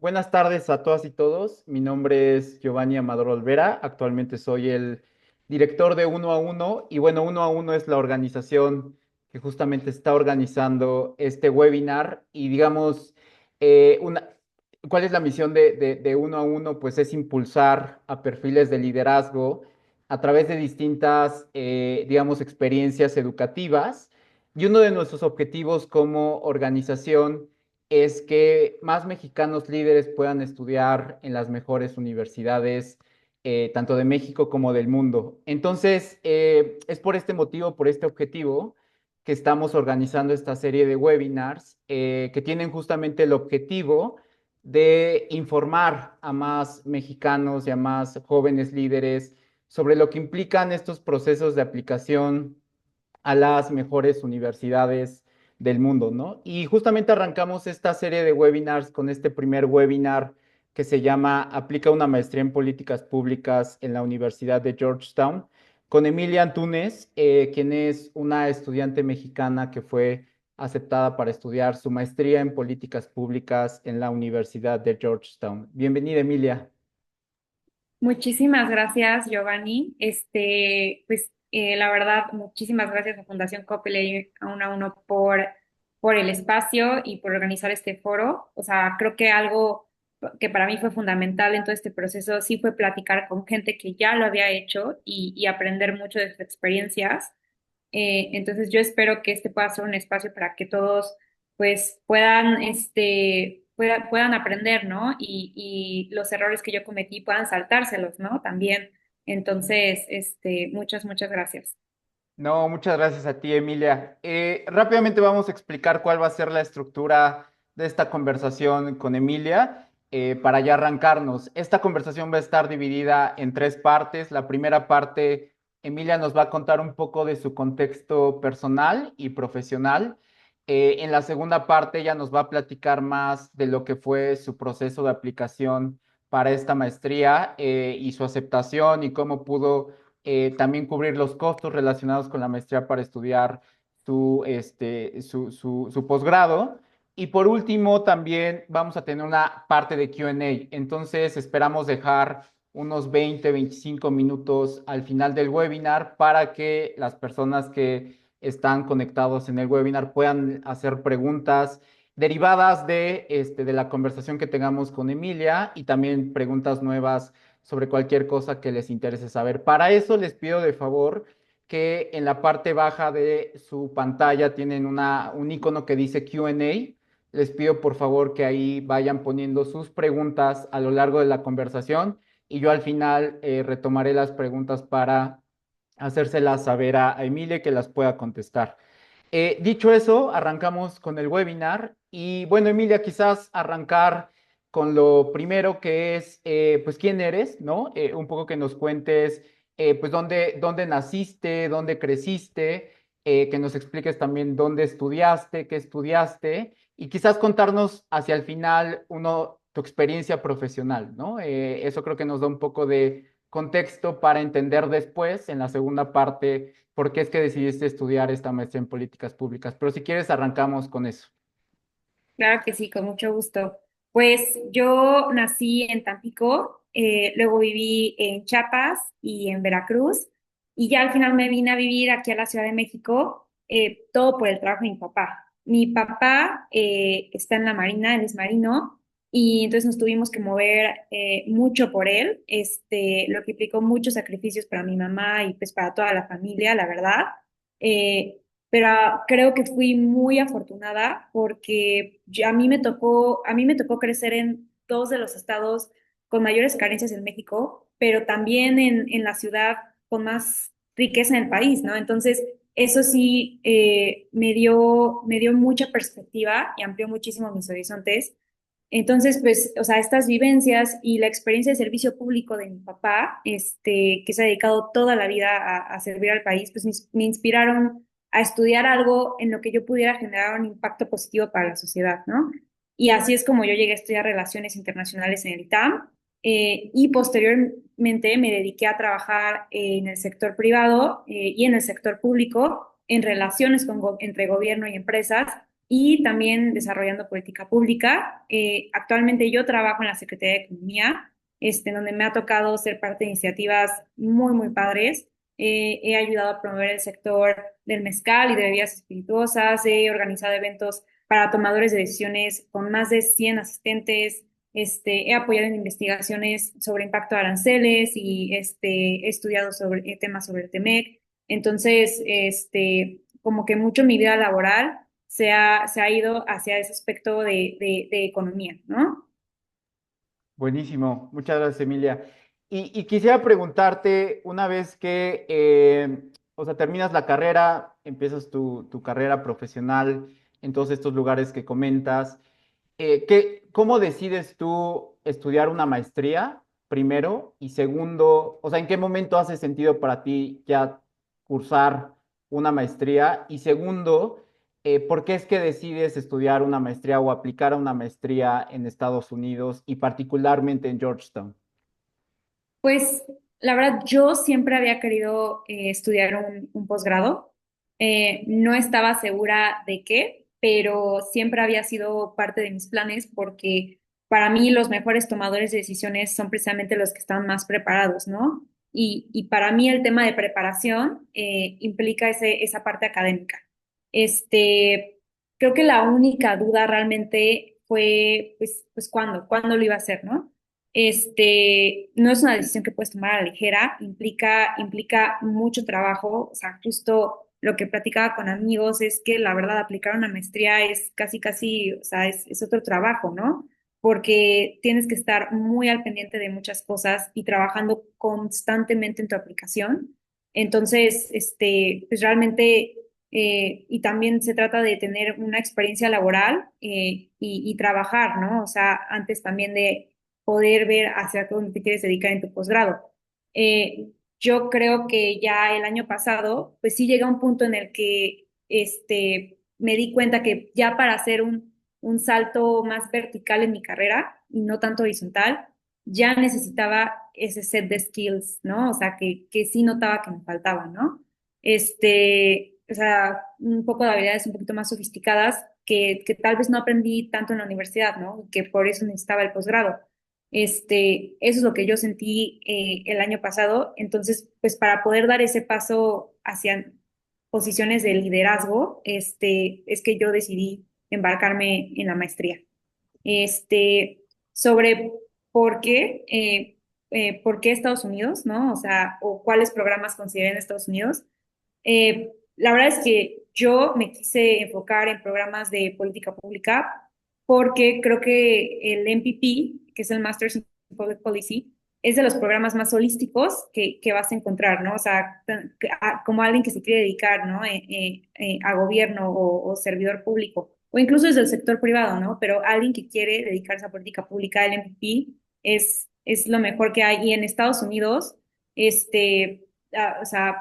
buenas tardes a todas y todos. Mi nombre es Giovanni Amador Olvera. Actualmente soy el director de Uno a Uno. Y bueno, Uno a Uno es la organización que justamente está organizando este webinar. Y digamos, eh, una, ¿cuál es la misión de Uno a Uno? Pues es impulsar a perfiles de liderazgo a través de distintas, digamos, experiencias educativas. Y uno de nuestros objetivos como organización es que más mexicanos líderes puedan estudiar en las mejores universidades, tanto de México como del mundo. Entonces, es por este motivo, por este objetivo, que estamos organizando esta serie de webinars que tienen justamente el objetivo de informar a más mexicanos y a más jóvenes líderes sobre lo que implican estos procesos de aplicación a las mejores universidades del mundo, ¿no? Y justamente arrancamos esta serie de webinars con este primer webinar que se llama Aplica una maestría en políticas públicas en la Universidad de Georgetown, con Emilia Antunes, quien es una estudiante mexicana que fue aceptada para estudiar su maestría en políticas públicas en la Universidad de Georgetown. Bienvenida, Emilia. Muchísimas gracias, Giovanni. La verdad, muchísimas gracias a Fundación Coppel a uno por el espacio y por organizar este foro. O sea, creo que algo que para mí fue fundamental en todo este proceso sí fue platicar con gente que ya lo había hecho y aprender mucho de sus experiencias. Entonces yo espero que este pueda ser un espacio para que todos pues puedan aprender, ¿no? Y los errores que yo cometí puedan saltárselos, ¿no? También. Entonces, muchas gracias. No, muchas gracias a ti, Emilia. Rápidamente vamos a explicar cuál va a ser la estructura de esta conversación con Emilia para ya arrancarnos. Esta conversación va a estar dividida en tres partes. La primera parte, Emilia nos va a contar un poco de su contexto personal y profesional. En la segunda parte, ella nos va a platicar más de lo que fue su proceso de aplicación para esta maestría y su aceptación y cómo pudo también cubrir los costos relacionados con la maestría para estudiar su posgrado. Y por último, también vamos a tener una parte de Q&A. Entonces, esperamos dejar unos 20, 25 minutos al final del webinar para que las personas que están conectados en el webinar puedan hacer preguntas derivadas de la conversación que tengamos con Emilia y también preguntas nuevas sobre cualquier cosa que les interese saber. Para eso les pido de favor que en la parte baja de su pantalla tienen un icono que dice Q&A. Les pido por favor que ahí vayan poniendo sus preguntas a lo largo de la conversación y yo al final retomaré las preguntas para hacérselas saber a Emilia que las pueda contestar. Dicho eso, arrancamos con el webinar y bueno, Emilia, quizás arrancar con lo primero que es, pues, quién eres, ¿no? Un poco que nos cuentes, pues, dónde naciste, dónde creciste, que nos expliques también dónde estudiaste, qué estudiaste y quizás contarnos hacia el final tu experiencia profesional, ¿no? Eso creo que nos da un poco de contexto para entender después, en la segunda parte, por qué es que decidiste estudiar esta maestría en políticas públicas. Pero si quieres, arrancamos con eso. Claro que sí, con mucho gusto. Pues yo nací en Tampico, luego viví en Chiapas y en Veracruz, y ya al final me vine a vivir aquí a la Ciudad de México, todo por el trabajo de mi papá. Mi papá está en la Marina, él es marino, y entonces nos tuvimos que mover mucho por él, lo que implicó muchos sacrificios para mi mamá y pues para toda la familia, la verdad. Eh, pero creo que fui muy afortunada porque a mí me tocó crecer en dos de los estados con mayores carencias en México, pero también en la ciudad con más riqueza en el país, ¿no? Entonces, eso sí me dio mucha perspectiva y amplió muchísimo mis horizontes. Entonces, pues, o sea, estas vivencias y la experiencia de servicio público de mi papá, que se ha dedicado toda la vida a servir al país, pues me inspiraron a estudiar algo en lo que yo pudiera generar un impacto positivo para la sociedad, ¿no? Y así es como yo llegué a estudiar Relaciones Internacionales en el ITAM y posteriormente me dediqué a trabajar en el sector privado y en el sector público en relaciones entre gobierno y empresas y también desarrollando política pública. Actualmente yo trabajo en la Secretaría de Economía, donde me ha tocado ser parte de iniciativas muy, muy padres. He ayudado a promover el sector del mezcal y de bebidas espirituosas, he organizado eventos para tomadores de decisiones con más de 100 asistentes. He apoyado en investigaciones sobre impacto de aranceles y he estudiado sobre temas sobre el TEMEC. Entonces, como que mucho mi vida laboral se ha ido hacia ese aspecto de economía, ¿no? Buenísimo, muchas gracias, Emilia. Y quisiera preguntarte, una vez que, o sea, terminas la carrera, empiezas tu carrera profesional en todos estos lugares que comentas, ¿cómo decides tú estudiar una maestría, primero? Y segundo, o sea, ¿en qué momento hace sentido para ti ya cursar una maestría? Y segundo, ¿por qué es que decides estudiar una maestría o aplicar a una maestría en Estados Unidos y particularmente en Georgetown? Pues la verdad, yo siempre había querido estudiar un posgrado. No estaba segura de qué, pero siempre había sido parte de mis planes porque para mí los mejores tomadores de decisiones son precisamente los que están más preparados, ¿no? Y para mí el tema de preparación implica esa parte académica. Creo que la única duda realmente fue, pues, ¿cuándo lo iba a hacer, ¿no? No es una decisión que puedes tomar a la ligera, implica mucho trabajo. O sea, justo lo que platicaba con amigos es que la verdad aplicar una maestría es casi, casi, o sea, es otro trabajo, ¿no? Porque tienes que estar muy al pendiente de muchas cosas y trabajando constantemente en tu aplicación. Entonces, pues realmente, y también se trata de tener una experiencia laboral y trabajar, ¿no? O sea, antes también de poder ver hacia dónde te quieres dedicar en tu posgrado. Yo creo que ya el año pasado, pues sí llega un punto en el que me di cuenta que ya para hacer un salto más vertical en mi carrera y no tanto horizontal, ya necesitaba ese set de skills, ¿no? O sea, que sí notaba que me faltaban, ¿no? O sea, un poco de habilidades un poquito más sofisticadas que tal vez no aprendí tanto en la universidad, ¿no? Que por eso necesitaba el posgrado. Eso es lo que yo sentí el año pasado. Entonces, pues para poder dar ese paso hacia posiciones de liderazgo, es que yo decidí embarcarme en la maestría. Sobre por qué Estados Unidos, ¿no? O sea, o cuáles programas consideré en Estados Unidos. La verdad es que yo me quise enfocar en programas de política pública porque creo que el MPP, que es el Masters in Public Policy, es de los programas más holísticos que vas a encontrar, ¿no? O sea, como alguien que se quiere dedicar, ¿no? A gobierno o servidor público, o incluso desde el sector privado, ¿no? Pero alguien que quiere dedicarse a política pública, el MPP, es lo mejor que hay. Y en Estados Unidos, o sea,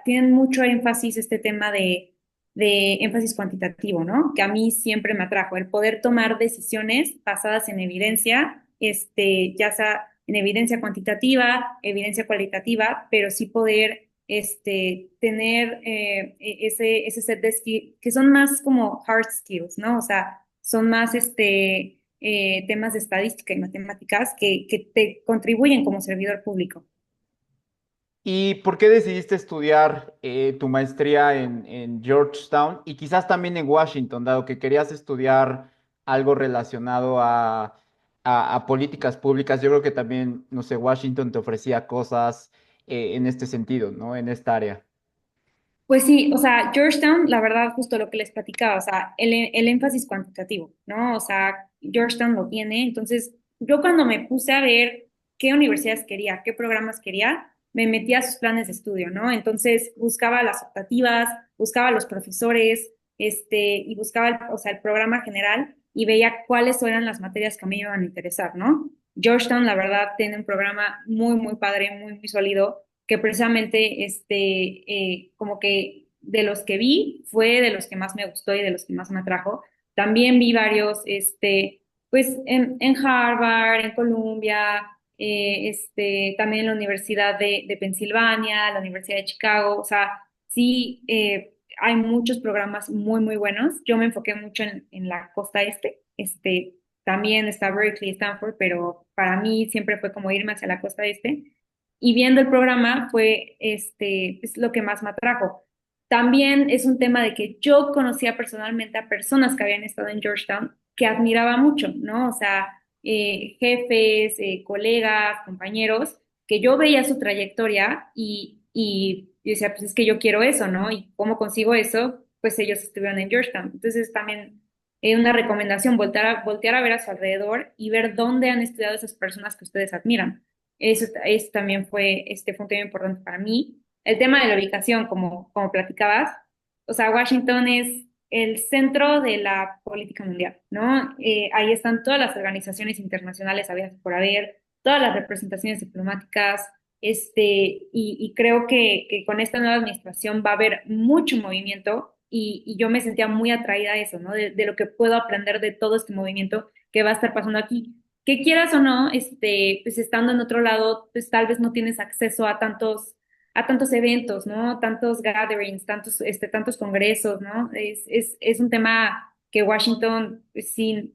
tienen mucho énfasis este tema de énfasis cuantitativo, ¿no? Que a mí siempre me atrajo, el poder tomar decisiones basadas en evidencia, ya sea en evidencia cuantitativa, evidencia cualitativa, pero sí poder tener ese set de skills que son más como hard skills, ¿no? O sea, son más temas de estadística y matemáticas que te contribuyen como servidor público. ¿Y por qué decidiste estudiar tu maestría en Georgetown y quizás también en Washington, dado que querías estudiar algo relacionado a políticas públicas? Yo creo que también, no sé, Washington te ofrecía cosas en este sentido, ¿no? En esta área. Pues sí, o sea, Georgetown, la verdad, justo lo que les platicaba, o sea, el énfasis cuantitativo, ¿no? O sea, Georgetown lo tiene. Entonces, yo cuando me puse a ver qué universidades quería, qué programas quería, me metí a sus planes de estudio, ¿no? Entonces, buscaba las optativas, buscaba los profesores, y buscaba, o sea, el programa general y veía cuáles eran las materias que a mí me iban a interesar, ¿no? Georgetown, la verdad, tiene un programa muy, muy padre, muy, muy sólido que precisamente como que de los que vi fue de los que más me gustó y de los que más me atrajo. También vi varios, pues en Harvard, en Columbia, también en la Universidad de Pensilvania, la Universidad de Chicago. O sea, sí, hay muchos programas muy, muy buenos. Yo me enfoqué mucho en la costa este. También está Berkeley, Stanford, pero para mí siempre fue como irme hacia la costa este. Y viendo el programa fue es lo que más me atrajo. También es un tema de que yo conocía personalmente a personas que habían estado en Georgetown que admiraba mucho, ¿no? O sea, jefes, colegas, compañeros, que yo veía su trayectoria y yo decía, pues es que yo quiero eso, ¿no? ¿Y cómo consigo eso? Pues ellos estuvieron en Georgetown. Entonces también una recomendación, voltear a ver a su alrededor y ver dónde han estudiado esas personas que ustedes admiran. Eso también fue un tema importante para mí. El tema de la ubicación, como platicabas, o sea, Washington es el centro de la política mundial, ¿no? Ahí están todas las organizaciones internacionales habidas por haber, todas las representaciones diplomáticas, y creo que con esta nueva administración va a haber mucho movimiento y yo me sentía muy atraída a eso, ¿no? De lo que puedo aprender de todo este movimiento que va a estar pasando aquí. Que quieras o no, pues estando en otro lado, pues tal vez no tienes acceso a tantos eventos, ¿no? Tantos gatherings, tantos congresos, ¿no? Es un tema que Washington, pues, sí,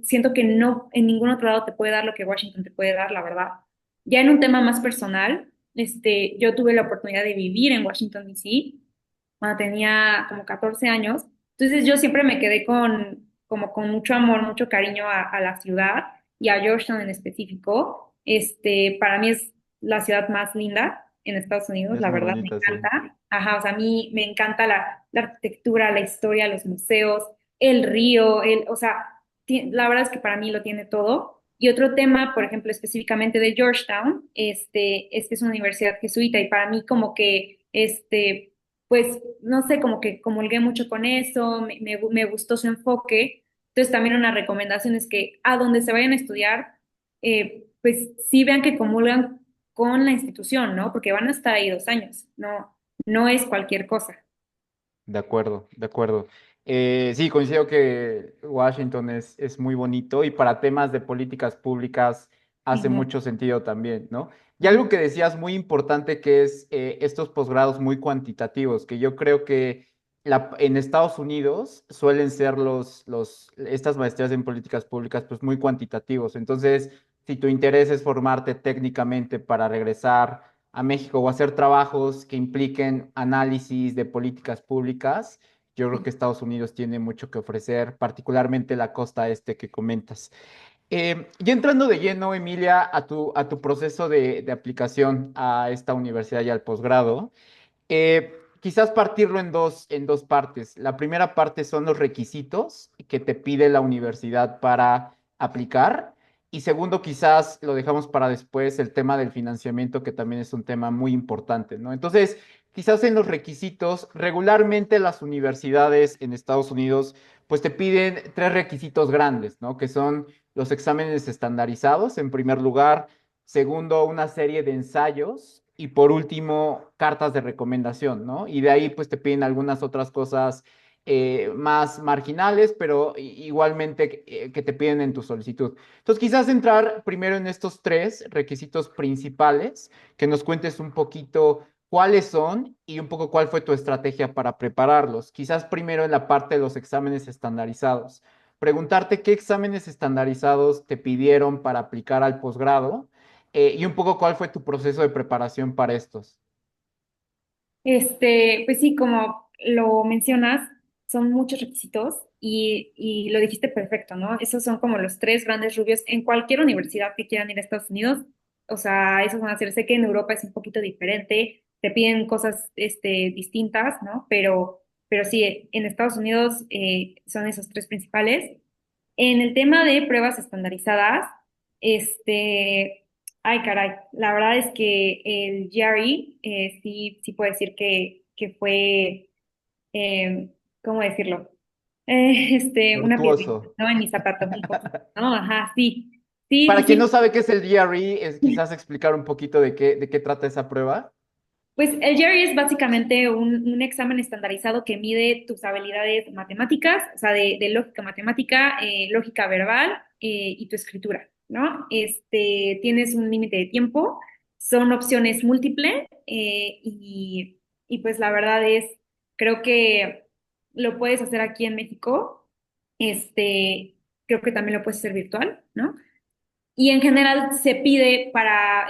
siento que no, en ningún otro lado te puede dar lo que Washington te puede dar, la verdad. Ya en un tema más personal, yo tuve la oportunidad de vivir en Washington, D.C. cuando tenía como 14 años. Entonces yo siempre me quedé como con mucho amor, mucho cariño a la ciudad y a Georgetown en específico. Para mí es la ciudad más linda en Estados Unidos, Es la muy verdad, me bonita, sí. encanta. Ajá, o sea, a mí me encanta la arquitectura, la historia, los museos, el río, o sea, la verdad es que para mí lo tiene todo. Y otro tema, por ejemplo, específicamente de Georgetown, es que es una universidad jesuita y para mí como que, pues, no sé, como que comulgué mucho con eso, me gustó su enfoque. Entonces también una recomendación es que a donde se vayan a estudiar, pues sí vean que comulgan con la institución, ¿no? Porque van a estar ahí 2 años, no es cualquier cosa. De acuerdo, de acuerdo. Sí, coincido que Washington es muy bonito y para temas de políticas públicas hace Ujú, mucho sentido también, ¿no? Y ujú. algo que decías muy importante que es estos posgrados muy cuantitativos, que yo creo que en Estados Unidos suelen ser estas maestrías en políticas públicas pues muy cuantitativos. Entonces, si tu interés es formarte técnicamente para regresar a México o hacer trabajos que impliquen análisis de políticas públicas, yo creo que Estados Unidos tiene mucho que ofrecer, particularmente la costa este que comentas. Ya entrando de lleno, Emilia, a tu proceso de aplicación a esta universidad y al posgrado, quizás partirlo en dos partes. La primera parte son los requisitos que te pide la universidad para aplicar. Y segundo, quizás lo dejamos para después, el tema del financiamiento, que también es un tema muy importante, ¿no? Entonces, quizás en los requisitos, regularmente las universidades en Estados Unidos, pues te piden tres requisitos grandes, ¿no? Que son los exámenes estandarizados, en primer lugar. Segundo, una serie de ensayos. Y por último, cartas de recomendación, ¿no? Y de ahí pues te piden algunas otras cosas más marginales, pero igualmente que te piden en tu solicitud. Entonces, quizás entrar primero en estos tres requisitos principales, que nos cuentes un poquito cuáles son y un poco cuál fue tu estrategia para prepararlos. Quizás primero en la parte de los exámenes estandarizados. Preguntarte qué exámenes estandarizados te pidieron para aplicar al posgrado y un poco cuál fue tu proceso de preparación para estos. Pues sí, como lo mencionas, son muchos requisitos y lo dijiste perfecto, ¿no? Esos son como los tres grandes rubios en cualquier universidad que quieran ir a Estados Unidos. O sea, esos van a ser, sé que en Europa es un poquito diferente, te piden cosas, distintas, ¿no? Pero sí, en Estados Unidos son esos tres principales. En el tema de pruebas estandarizadas, ay caray, la verdad es que el GRE sí puedo decir que fue, ¿cómo decirlo? Una piedrita, Tortuoso. ¿no? En mi zapato, un poquito, ¿no? Ajá, sí. Sí, sí, Para quien no sí. sabe qué es el GRE, es quizás explicar un poquito de qué trata esa prueba. Pues el GRE es básicamente un examen estandarizado que mide tus habilidades matemáticas, o sea, de lógica matemática, lógica verbal y tu escritura, ¿no? Tienes un límite de tiempo, son opciones múltiples y pues la verdad es Creo que lo puedes hacer aquí en México, este, creo que también lo puedes hacer virtual, ¿no? Y en general se pide para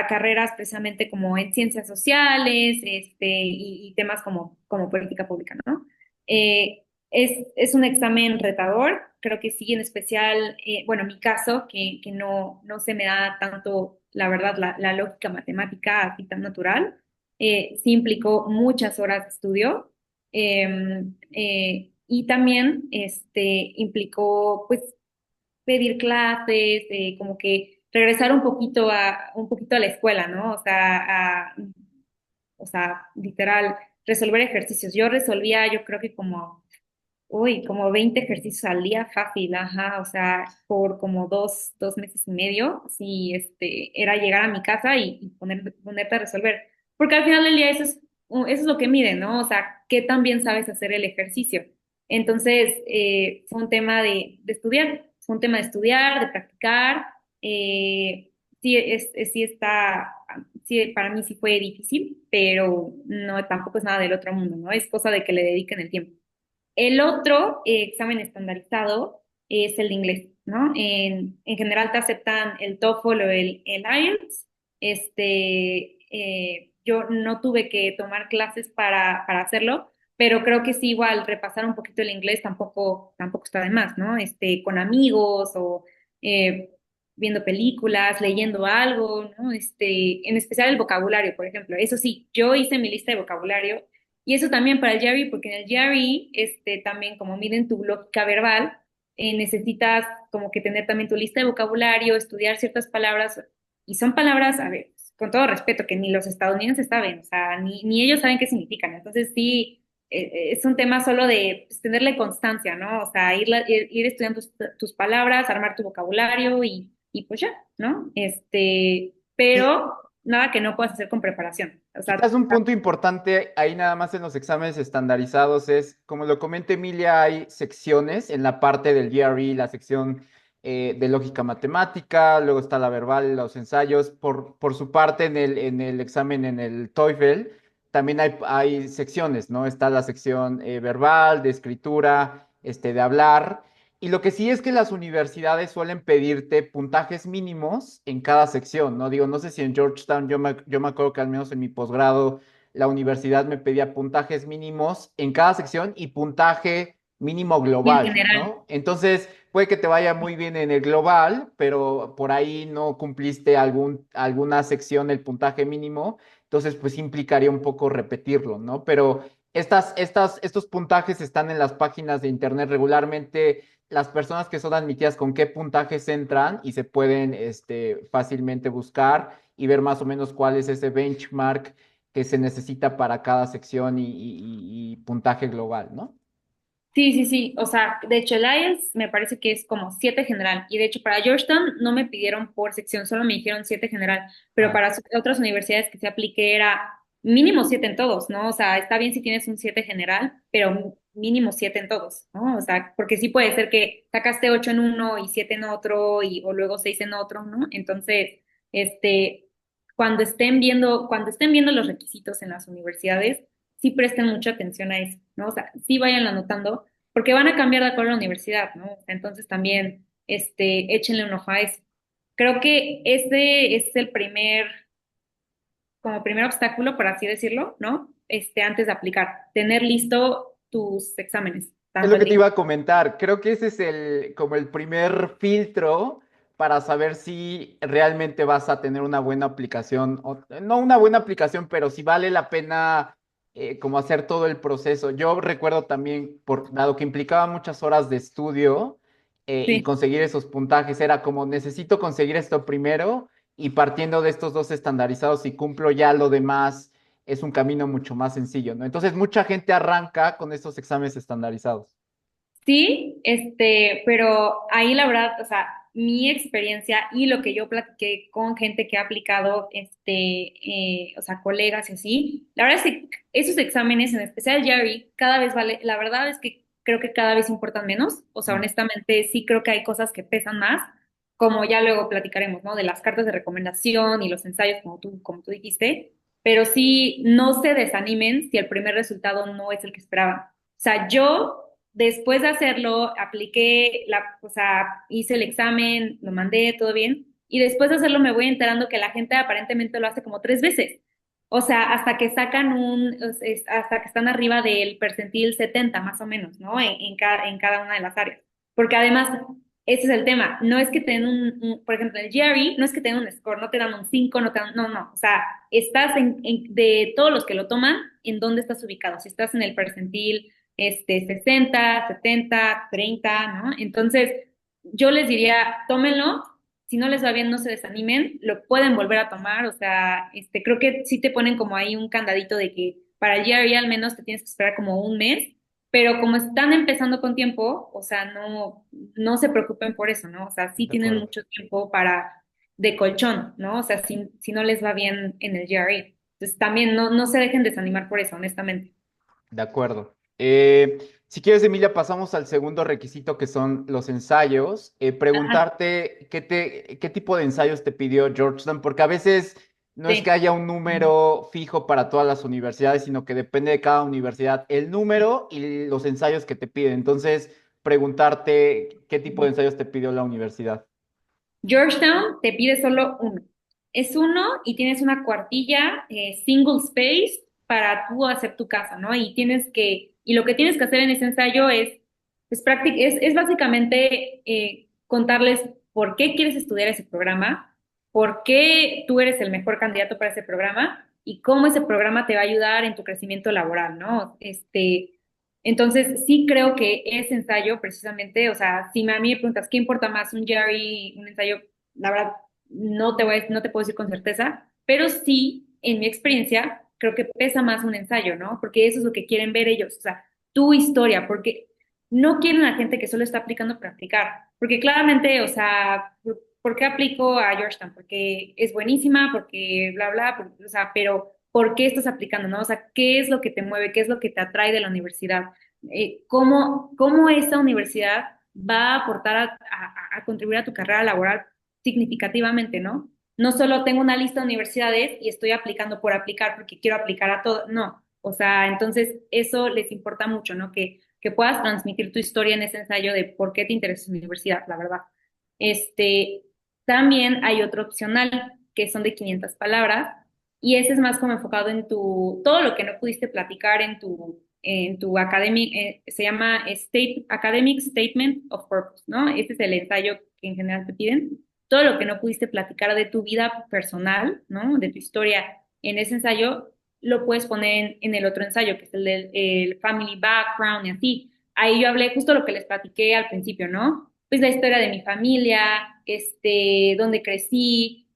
carreras precisamente como en ciencias sociales, y temas como política pública, ¿no? Es un examen retador, creo que sí, en especial, bueno, en mi caso, que no se me da tanto, la verdad, la lógica matemática así tan natural, sí implicó muchas horas de estudio, y también, implicó, pues, pedir clases, como que regresar un poquito a la escuela, ¿no? O sea, literal, resolver ejercicios. Yo resolvía, yo creo que como 20 ejercicios al día fácil, ajá, o sea, por como dos meses y medio, sí, era llegar a mi casa y ponerte a resolver. Porque al final del día eso es lo que mide, ¿no? O sea, qué tan bien sabes hacer el ejercicio. Entonces, fue un tema de estudiar, fue un tema de estudiar, de practicar. Sí, sí, para mí sí fue difícil, pero no, tampoco es nada del otro mundo, ¿no? Es cosa de que le dediquen el tiempo. El otro examen estandarizado es el de inglés, ¿no? En general te aceptan el TOEFL o el IELTS. Yo no tuve que tomar clases para hacerlo, pero creo que sí, igual repasar un poquito el inglés tampoco está de más, ¿no? Con amigos o eh, viendo películas, leyendo algo, ¿no? En especial el vocabulario, por ejemplo. Eso sí, yo hice mi lista de vocabulario y eso también para el GRE, porque en el GRE, también como miden tu lógica verbal, necesitas como que tener también tu lista de vocabulario, estudiar ciertas palabras, y son palabras, a ver, con todo respeto, que ni los estadounidenses saben, o sea, ni ellos saben qué significan. Entonces sí, es un tema solo de pues, tenerle constancia, ¿no? O sea, ir estudiando tus palabras, armar tu vocabulario y pues ya, ¿no? Sí, Pero nada que no puedas hacer con preparación. O sea, quizás un punto importante ahí nada más en los exámenes estandarizados es, como lo comenta Emilia, hay secciones en la parte del GRE, la sección de lógica matemática, luego está la verbal, los ensayos. Por su parte, en el examen, en el TOEFL, también hay secciones, ¿no? Está la sección verbal, de escritura, de hablar. Y lo que sí es que las universidades suelen pedirte puntajes mínimos en cada sección, ¿no? Digo, no sé si en Georgetown, yo me acuerdo que al menos en mi posgrado la universidad me pedía puntajes mínimos en cada sección y puntaje mínimo y en global, general. ¿no? Entonces, puede que te vaya muy bien en el global, pero por ahí no cumpliste alguna sección el puntaje mínimo, entonces pues implicaría un poco repetirlo, ¿no? Pero estos puntajes están en las páginas de internet regularmente. Las personas que son admitidas con qué puntajes entran y se pueden fácilmente buscar y ver más o menos cuál es ese benchmark que se necesita para cada sección y puntaje global, ¿no? Sí, sí, sí. O sea, de hecho, el IELTS me parece que es como 7 general. Y de hecho, para Georgetown no me pidieron por sección, solo me dijeron 7 general. Pero Ah, para otras universidades que se aplique era mínimo 7 en todos, ¿no? O sea, está bien si tienes un 7 general, pero mínimo 7 en todos, ¿no? O sea, porque sí puede ser que sacaste 8 en uno y 7 en otro, o luego 6 en otro, ¿no? Entonces, este, cuando estén viendo los requisitos en las universidades, sí presten mucha atención a eso, ¿no? O sea, sí vayan anotando, porque van a cambiar de acuerdo a la universidad, ¿no? Entonces también, échenle un ojo a eso. Creo que ese es el como primer obstáculo, por así decirlo, ¿no? Antes de aplicar, tener listo tus exámenes, es tanto lo el que te de iba a comentar. Creo que ese es como el primer filtro para saber si realmente vas a tener una buena aplicación, o no una buena aplicación, pero si vale la pena como hacer todo el proceso. Yo recuerdo también, dado que implicaba muchas horas de estudio y sí. conseguir esos puntajes, era como necesito conseguir esto primero y partiendo de estos dos estandarizados y cumplo ya lo demás es un camino mucho más sencillo, ¿no? Entonces, mucha gente arranca con estos exámenes estandarizados. Sí, pero ahí la verdad, o sea, mi experiencia y lo que yo platiqué con gente que ha aplicado, o sea, colegas y así, la verdad es que esos exámenes, en especial Jerry, cada vez vale, la verdad es que creo que cada vez importan menos, o sea, Mm. honestamente sí creo que hay cosas que pesan más, como ya luego platicaremos, ¿no? De las cartas de recomendación y los ensayos, como tú dijiste. pero sí no se desanimen si el primer resultado no es el que esperaban. O sea, yo después de hacerlo, o sea, hice el examen, lo mandé, todo bien, y después de hacerlo me voy enterando que la gente aparentemente lo hace como 3 veces. O sea, hasta que están arriba del percentil 70 más o menos, ¿no? En cada una de las áreas. Porque además, ese es el tema. No es que te den por ejemplo, en el GRE, no es que te den un score, no te dan un 5, no, no. O sea, estás de todos los que lo toman, ¿en dónde estás ubicado? Si estás en el percentil 60, 70, 30, ¿no? Entonces, yo les diría, tómenlo. Si no les va bien, no se desanimen, lo pueden volver a tomar. O sea, creo que sí te ponen como ahí un candadito de que para el GRE al menos te tienes que esperar como un mes, pero como están empezando con tiempo, o sea, no se preocupen por eso, ¿no? O sea, sí De tienen acuerdo. mucho tiempo de colchón, ¿no? O sea, si no les va bien en el GRE. Entonces también no se dejen desanimar por eso, honestamente. De acuerdo. Si quieres, Emilia, pasamos al segundo requisito que son los ensayos. Ajá, Preguntarte qué tipo de ensayos te pidió Georgetown, porque a veces no es que sí. haya un número fijo para todas las universidades, sino que depende de cada universidad el número y los ensayos que te piden. Entonces, preguntarte qué tipo de ensayos te pidió la universidad. Georgetown te pide solo uno. Es uno y tienes una cuartilla single space para tú hacer tu casa, ¿no? Y lo que tienes que hacer en ese ensayo es básicamente contarles por qué quieres estudiar ese programa, por qué tú eres el mejor candidato para ese programa y cómo ese programa te va a ayudar en tu crecimiento laboral, ¿no? Entonces, sí creo que ese ensayo, precisamente, o sea, si a mí me preguntas qué importa más, un Jerry, un ensayo, la verdad, no te puedo decir con certeza, pero sí, en mi experiencia, creo que pesa más un ensayo, ¿no? Porque eso es lo que quieren ver ellos, o sea, tu historia, porque no quieren a gente que solo está aplicando por aplicar, porque claramente, o sea, ¿por qué aplico a Georgetown? Porque es buenísima, porque bla, bla, o sea, pero ¿por qué estás aplicando, no? O sea, ¿qué es lo que te mueve? ¿Qué es lo que te atrae de la universidad? ¿Cómo esa universidad va a aportar a contribuir a tu carrera laboral significativamente, ¿no? No solo tengo una lista de universidades y estoy aplicando por aplicar porque quiero aplicar a todo, no. O sea, entonces eso les importa mucho, ¿no? Que puedas transmitir tu historia en ese ensayo de por qué te interesa esa universidad, la verdad. Este, También hay otro opcional que son de 500 palabras y ese es más como enfocado en todo lo que no pudiste platicar en tu academic, se llama Academic Statement of Purpose, ¿no? Este es el ensayo que en general te piden. Todo lo que no pudiste platicar de tu vida personal, ¿no? De tu historia en ese ensayo, lo puedes poner en el otro ensayo, que es el del el family background y así. Ahí yo hablé justo lo que les platiqué al principio, ¿no? Pues la historia de mi familia, dónde crecí,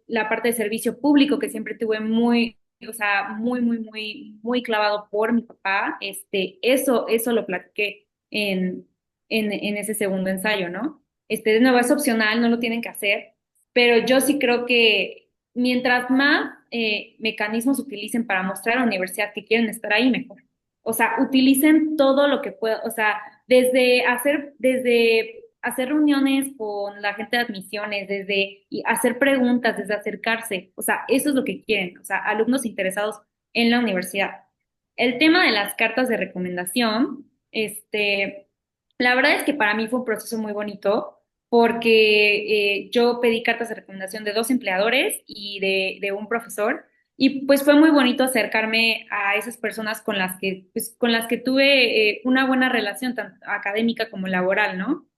la parte de servicio público que siempre tuve o sea, muy clavado por mi papá, eso lo platiqué en ese segundo ensayo, ¿no? De nuevo, es opcional, no lo tienen que hacer, pero yo sí creo que mientras más mecanismos utilicen para mostrar a la universidad que quieren estar ahí, mejor. O sea, utilicen todo lo que puedan, o sea, desde hacer reuniones con la gente de admisiones, desde hacer preguntas, desde acercarse, o sea, eso es lo que quieren, o sea, alumnos interesados en la universidad. El tema de las cartas de recomendación, la verdad es que para mí fue un proceso muy bonito porque yo pedí cartas de recomendación de 2 empleadores y de un profesor. Y pues fue muy bonito acercarme a esas personas con las que tuve una buena relación, tanto académica como laboral, ¿no?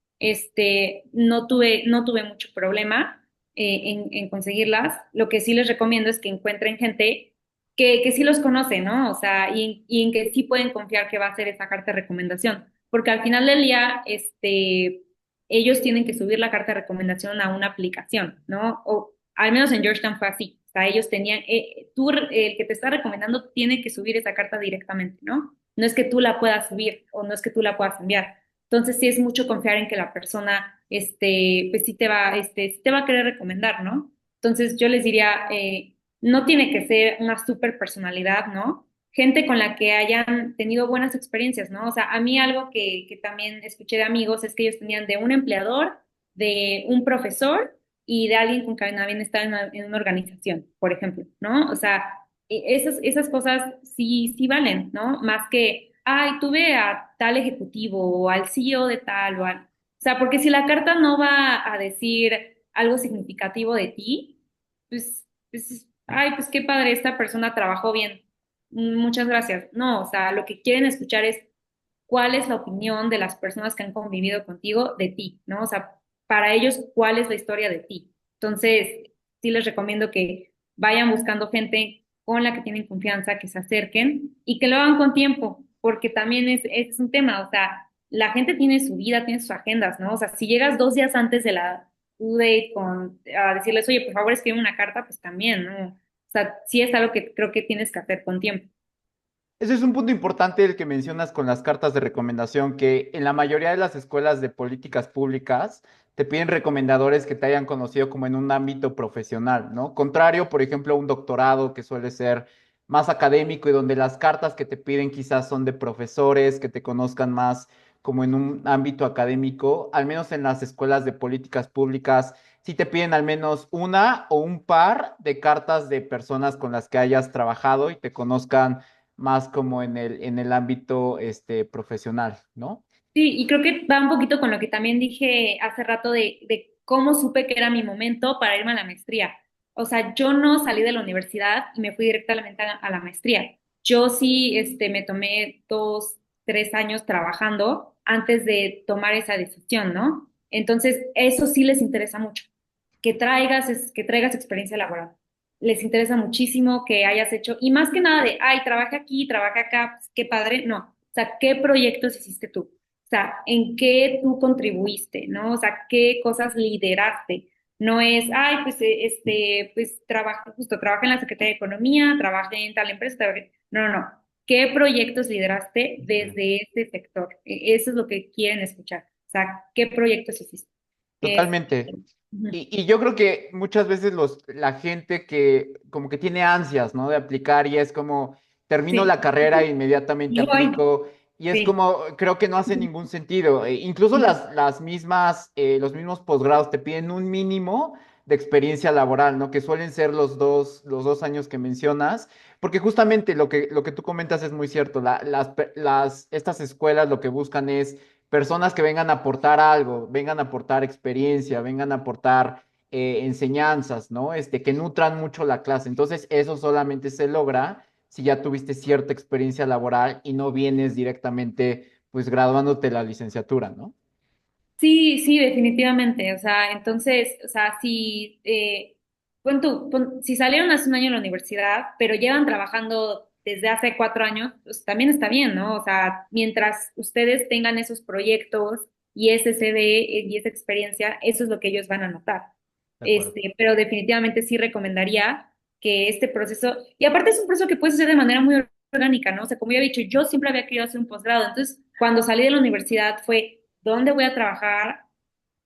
No tuve mucho problema en conseguirlas. Lo que sí les recomiendo es que encuentren gente que sí los conoce, ¿no? O sea, y en que sí pueden confiar que va a ser esa carta de recomendación. Porque al final del día, ellos tienen que subir la carta de recomendación a una aplicación, ¿no? O al menos en Georgetown fue así. O sea, ellos tenían, el que te está recomendando tiene que subir esa carta directamente, ¿no? No es que tú la puedas subir o no es que tú la puedas enviar. Entonces sí es mucho confiar en que la persona, pues sí te va a querer recomendar, ¿no? Entonces yo les diría, no tiene que ser una super personalidad, ¿no? Gente con la que hayan tenido buenas experiencias, ¿no? O sea, a mí algo que también escuché de amigos es que ellos tenían de un empleador, de un profesor y de alguien con quien habían estado en una organización, por ejemplo, ¿no? O sea, esas cosas sí, sí valen, ¿no? Más que, ay, tuve a tal ejecutivo o al CEO de tal o al... O sea, porque si la carta no va a decir algo significativo de ti, pues, ay, pues qué padre, esta persona trabajó bien. Muchas gracias. No, o sea, lo que quieren escuchar es cuál es la opinión de las personas que han convivido contigo de ti, ¿no? O sea, para ellos, cuál es la historia de ti. Entonces, sí les recomiendo que vayan buscando gente con la que tienen confianza, que se acerquen y que lo hagan con tiempo, porque también es un tema, o sea, la gente tiene su vida, tiene sus agendas, ¿no? O sea, si llegas 2 días antes de la due date a decirles, oye, por favor, escribe una carta, pues también, ¿no? O sea, sí es algo que creo que tienes que hacer con tiempo. Ese es un punto importante el que mencionas con las cartas de recomendación, que en la mayoría de las escuelas de políticas públicas te piden recomendadores que te hayan conocido como en un ámbito profesional, ¿no? Contrario, por ejemplo, a un doctorado que suele ser más académico y donde las cartas que te piden quizás son de profesores que te conozcan más como en un ámbito académico, al menos en las escuelas de políticas públicas, sí te piden al menos una o un par de cartas de personas con las que hayas trabajado y te conozcan más como en el ámbito profesional, ¿no? Sí, y creo que va un poquito con lo que también dije hace rato de cómo supe que era mi momento para irme a la maestría. O sea, yo no salí de la universidad y me fui directamente a la maestría. Yo sí, me tomé 2, 3 años trabajando antes de tomar esa decisión, ¿no? Entonces, eso sí les interesa mucho, que traigas experiencia laboral. Les interesa muchísimo que hayas hecho, y más que nada de, ay, trabaja aquí, trabaja acá, pues, qué padre, no. O sea, ¿qué proyectos hiciste tú? O sea, ¿en qué tú contribuiste, no? O sea, ¿qué cosas lideraste? No es, ay, pues, pues trabaja en la Secretaría de Economía, trabajé en tal empresa, no, no, no. ¿Qué proyectos lideraste desde este sector? Eso es lo que quieren escuchar. O sea, ¿qué proyectos hiciste? Es, Totalmente. ujú. Y yo creo que muchas veces la gente que como que tiene ansias, ¿no? De aplicar y es como, termino Sí, la carrera e inmediatamente y voy, aplico y es sí. como, creo que no hace ningún sentido. Incluso las mismas, los mismos posgrados te piden un mínimo de experiencia laboral, ¿no? Que suelen ser los dos años que mencionas, porque justamente lo que tú comentas es muy cierto. Estas escuelas lo que buscan es personas que vengan a aportar algo, vengan a aportar experiencia, vengan a aportar enseñanzas, ¿no? Que nutran mucho la clase. Entonces, eso solamente se logra si ya tuviste cierta experiencia laboral y no vienes directamente, pues, graduándote la licenciatura, ¿no? Sí, sí, definitivamente. O sea, entonces, o sea, si, si salieron hace un año de la universidad, pero llevan trabajando desde hace 4 años, pues también está bien, ¿no? O sea, mientras ustedes tengan esos proyectos y ese CV y esa experiencia, eso es lo que ellos van a notar. De acuerdo. Pero definitivamente sí recomendaría que este proceso, y aparte es un proceso que puedes hacer de manera muy orgánica, ¿no? O sea, como ya he dicho, yo siempre había querido hacer un posgrado, entonces cuando salí de la universidad fue, ¿dónde voy a trabajar?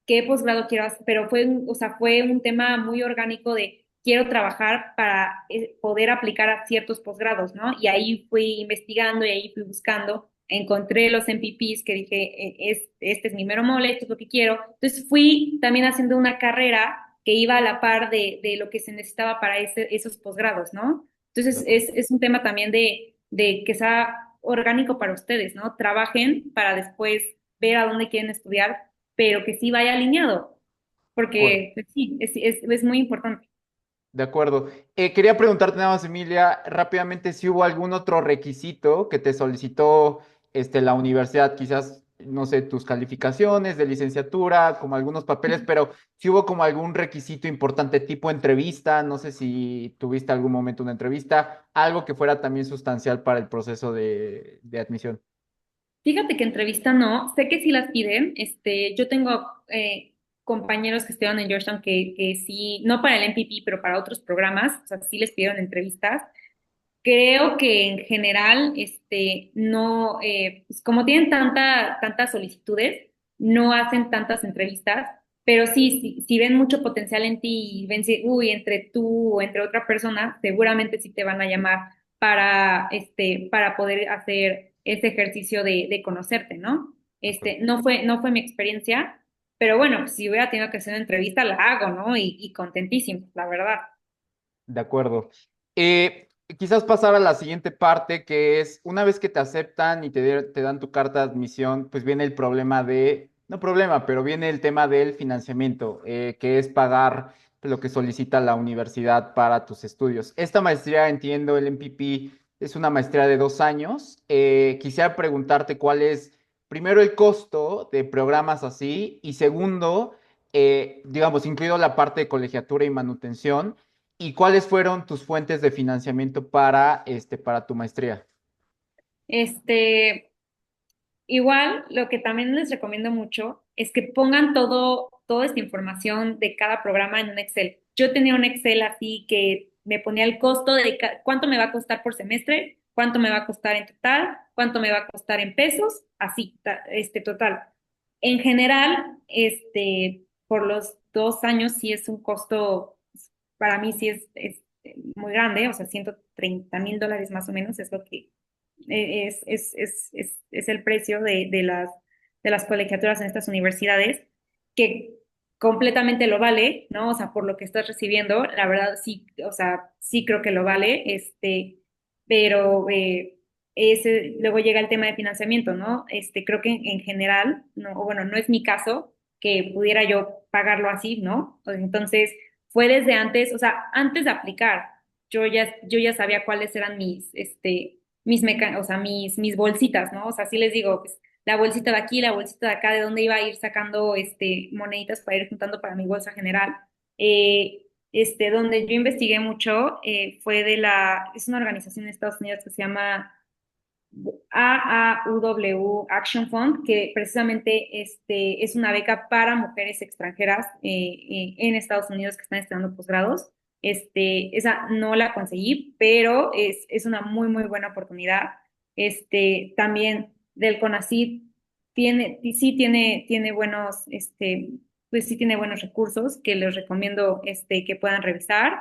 ¿Qué posgrado quiero hacer? Pero o sea, fue un tema muy orgánico de quiero trabajar para poder aplicar a ciertos posgrados, ¿no? Y ahí fui investigando y ahí fui buscando, encontré los MPPs que dije, este es mi mero mole, esto es lo que quiero. Entonces fui también haciendo una carrera que iba a la par de lo que se necesitaba para esos posgrados, ¿no? De Entonces acuerdo. es un tema también de que sea orgánico para ustedes, ¿no? Trabajen para después ver a dónde quieren estudiar, pero que sí vaya alineado, De acuerdo. porque pues, sí, es muy importante. De acuerdo. Quería preguntarte nada más, Emilia, rápidamente si hubo algún otro requisito que te solicitó la universidad, quizás, no sé, tus calificaciones de licenciatura, como algunos papeles, pero si hubo como algún requisito importante tipo entrevista, no sé si tuviste algún momento una entrevista, algo que fuera también sustancial para el proceso de admisión. Fíjate que entrevista no, sé que sí las piden, yo tengo compañeros que estudian en Georgetown que sí, no para el MPP, pero para otros programas, o sea, sí les pidieron entrevistas. Creo que en general, no, pues como tienen tantas solicitudes, no hacen tantas entrevistas, pero sí, si ven mucho potencial en ti y ven si, uy, entre tú o entre otra persona, seguramente sí te van a llamar para poder hacer ese ejercicio de conocerte, ¿no? De acuerdo. No fue mi experiencia, pero bueno, pues, si hubiera tenido que hacer una entrevista, la hago, ¿no? Y contentísimo, la verdad. De acuerdo. Quizás pasar a la siguiente parte, que es una vez que te aceptan y te dan tu carta de admisión, pues viene el problema de, no problema, pero viene el tema del financiamiento, que es pagar lo que solicita la universidad para tus estudios. Esta maestría, entiendo, el MPP es una maestría de 2 años. Quisiera preguntarte cuál es, primero, el costo de programas así y segundo, digamos, incluido la parte de colegiatura y manutención. ¿Y cuáles fueron tus fuentes de financiamiento para tu maestría? Este, Igual, lo que también les recomiendo mucho es que pongan toda esta información de cada programa en un Excel. Yo tenía un Excel así que me ponía el costo de cuánto me va a costar por semestre, cuánto me va a costar en total, cuánto me va a costar en pesos, así, total. En general, por los 2 años sí es un costo, para mí sí es muy grande, o sea, $130,000 más o menos es lo que es el precio de las colegiaturas en estas universidades, que completamente lo vale, ¿no? O sea, por lo que estás recibiendo, la verdad sí, o sea, sí creo que lo vale, pero luego llega el tema de financiamiento, ¿no? Creo que en general, no, o bueno, no es mi caso que pudiera yo pagarlo así, ¿no? Entonces, fue desde antes, o sea, antes de aplicar, yo ya sabía cuáles eran o sea, mis bolsitas, ¿no? O sea, sí les digo, pues, la bolsita de aquí, la bolsita de acá, de dónde iba a ir sacando, moneditas para ir juntando para mi bolsa general. Donde yo investigué mucho, es una organización en Estados Unidos que se llama AAUW Action Fund, que precisamente es una beca para mujeres extranjeras en Estados Unidos que están estudiando posgrados. Esa no la conseguí, pero es una muy, muy buena oportunidad. También del CONACYT tiene buenos, pues sí tiene buenos recursos que les recomiendo que puedan revisar.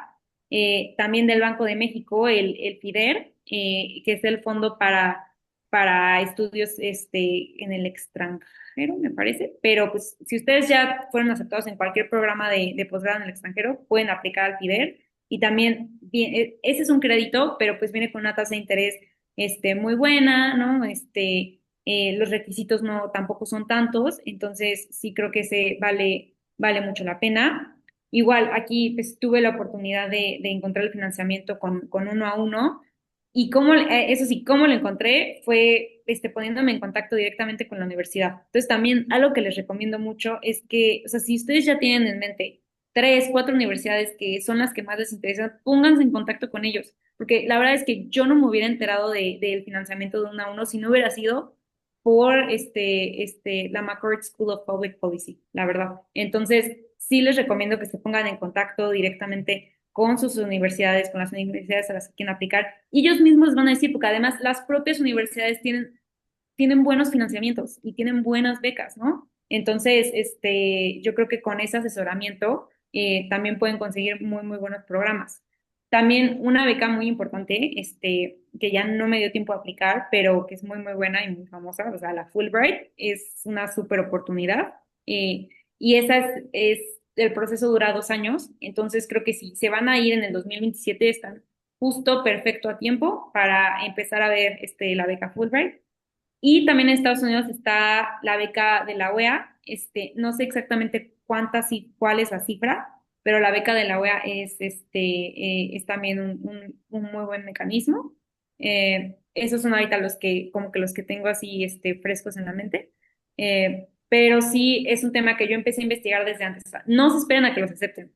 También del Banco de México, el FIDER, que es el fondo para estudios en el extranjero, me parece. Pero pues si ustedes ya fueron aceptados en cualquier programa de posgrado en el extranjero, pueden aplicar al FIDER. Y también, ese es un crédito, pero pues viene con una tasa de interés muy buena, ¿no? Los requisitos no tampoco son tantos, entonces sí creo que ese vale mucho la pena. Igual aquí pues, tuve la oportunidad de encontrar el financiamiento con uno a uno y eso sí, cómo lo encontré fue poniéndome en contacto directamente con la universidad. Entonces también algo que les recomiendo mucho es que, o sea, si ustedes ya tienen en mente 3, 4 universidades que son las que más les interesan, pónganse en contacto con ellos, porque la verdad es que yo no me hubiera enterado del financiamiento de uno a uno si no hubiera sido por la McCourt School of Public Policy, la verdad. Entonces, sí les recomiendo que se pongan en contacto directamente con sus universidades, con las universidades a las que quieren aplicar. Y ellos mismos van a decir, porque además las propias universidades tienen buenos financiamientos y tienen buenas becas, ¿no? Entonces, yo creo que con ese asesoramiento también pueden conseguir muy, muy buenos programas. También una beca muy importante, que ya no me dio tiempo a aplicar, pero que es muy, muy buena y muy famosa, o sea, la Fulbright es una súper oportunidad. Y el proceso dura 2 años, entonces creo que si se van a ir en el 2027 están justo perfecto a tiempo para empezar a ver la beca Fulbright. Y también en Estados Unidos está la beca de la OEA. No sé exactamente cuántas y cuál es la cifra, pero la beca de la OEA es también un muy buen mecanismo. Esos son ahorita como que los que tengo así, frescos en la mente. Pero sí es un tema que yo empecé a investigar desde antes. O sea, no se esperen a que los acepten.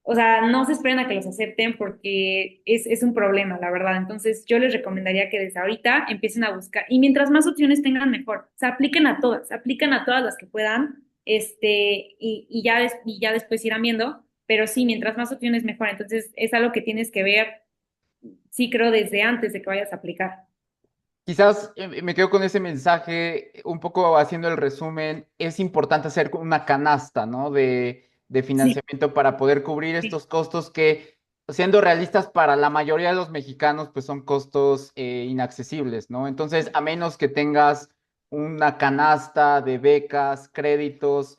O sea, no se esperen a que los acepten porque es un problema, la verdad. Entonces, yo les recomendaría que desde ahorita empiecen a buscar. Y mientras más opciones tengan, mejor. O sea, apliquen a todas las que puedan, y ya después irán viendo. Pero sí, mientras más opciones, mejor. Entonces, es algo que tienes que ver, sí creo, desde antes de que vayas a aplicar. Quizás me quedo con ese mensaje, un poco haciendo el resumen, es importante hacer una canasta, ¿no? De Sí, financiamiento para poder cubrir sí, estos costos que, siendo realistas para la mayoría de los mexicanos, pues son costos inaccesibles, ¿no? Entonces, a menos que tengas una canasta de becas, créditos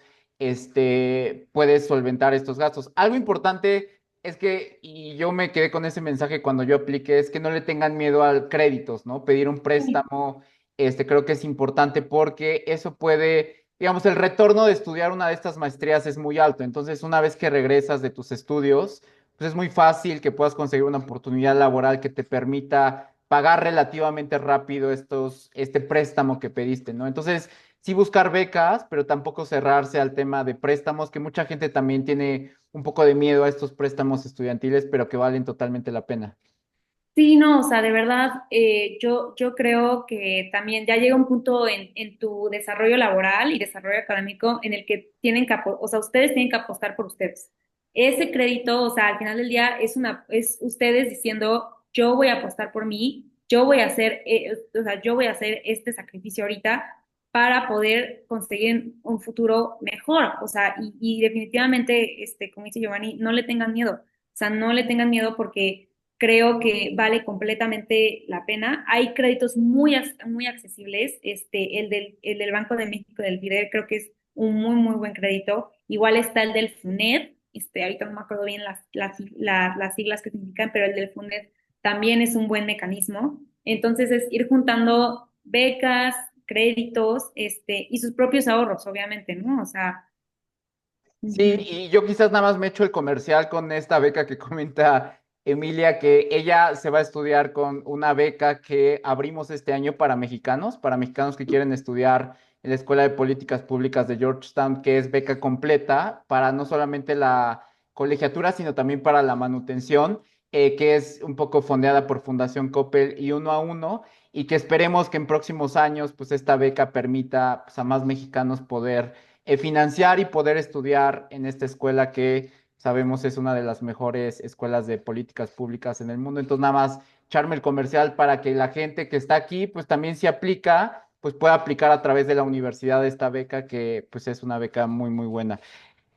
puedes solventar estos gastos. Algo importante es que, y yo me quedé con ese mensaje cuando yo apliqué, es que no le tengan miedo al créditos, ¿no? Pedir un préstamo, creo que es importante porque eso puede, digamos, el retorno de estudiar una de estas maestrías es muy alto. Entonces, una vez que regresas de tus estudios, pues es muy fácil que puedas conseguir una oportunidad laboral que te permita pagar relativamente rápido este préstamo que pediste, ¿no? Entonces, sí buscar becas, pero tampoco cerrarse al tema de préstamos, que mucha gente también tiene un poco de miedo a estos préstamos estudiantiles, pero que valen totalmente la pena. Sí, no, o sea, de verdad, yo creo que también ya llega un punto en tu desarrollo laboral y desarrollo académico en el que tienen que, o sea, ustedes tienen que apostar por ustedes. Ese crédito, o sea, al final del día es ustedes diciendo, yo voy a apostar por mí, yo voy a hacer, o sea, yo voy a hacer este sacrificio ahorita para poder conseguir un futuro mejor. O sea, y definitivamente, como dice Giovanni, no le tengan miedo. O sea, no le tengan miedo porque creo que vale completamente la pena. Hay créditos muy accesibles. El del Banco de México, del BIDER, creo que es un muy buen crédito. Igual está el del FUNED. Ahorita no me acuerdo bien las siglas que significan, pero el del FUNED también es un buen mecanismo. Entonces es ir juntando becas, créditos, y sus propios ahorros, obviamente, ¿no? O sea, Sí, ujú. y yo quizás nada más me echo el comercial con esta beca que comenta Emilia, que ella se va a estudiar con una beca que abrimos este año para mexicanos que quieren estudiar en la Escuela de Políticas Públicas de Georgetown, que es beca completa para no solamente la colegiatura, sino también para la manutención, que es un poco fondeada por Fundación Coppel y uno a uno, y que esperemos que en próximos años, pues esta beca permita, pues, a más mexicanos poder financiar y poder estudiar en esta escuela que sabemos es una de las mejores escuelas de políticas públicas en el mundo. Entonces, nada más echarme el comercial para que la gente que está aquí, pues también se aplica, pues pueda aplicar a través de la universidad esta beca, que pues es una beca muy buena.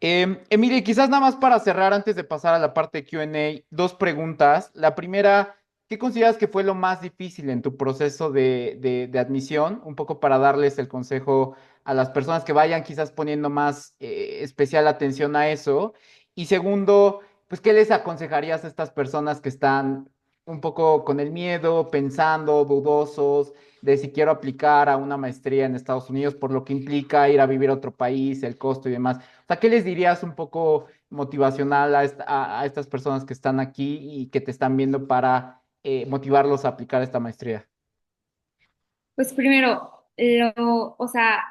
Emily, quizás nada más para cerrar, antes de pasar a la parte de Q&A, dos preguntas. La primera, ¿qué consideras que fue lo más difícil en tu proceso de admisión? Un poco para darles el consejo a las personas que vayan quizás poniendo más especial atención a eso. Y segundo, pues, ¿qué les aconsejarías a estas personas que están un poco con el miedo, pensando, dudosos de si quiero aplicar a una maestría en Estados Unidos, por lo que implica ir a vivir a otro país, el costo y demás? O sea, ¿qué les dirías un poco motivacional a estas personas que están aquí y que te están viendo para motivarlos a aplicar esta maestría? Pues primero, o sea,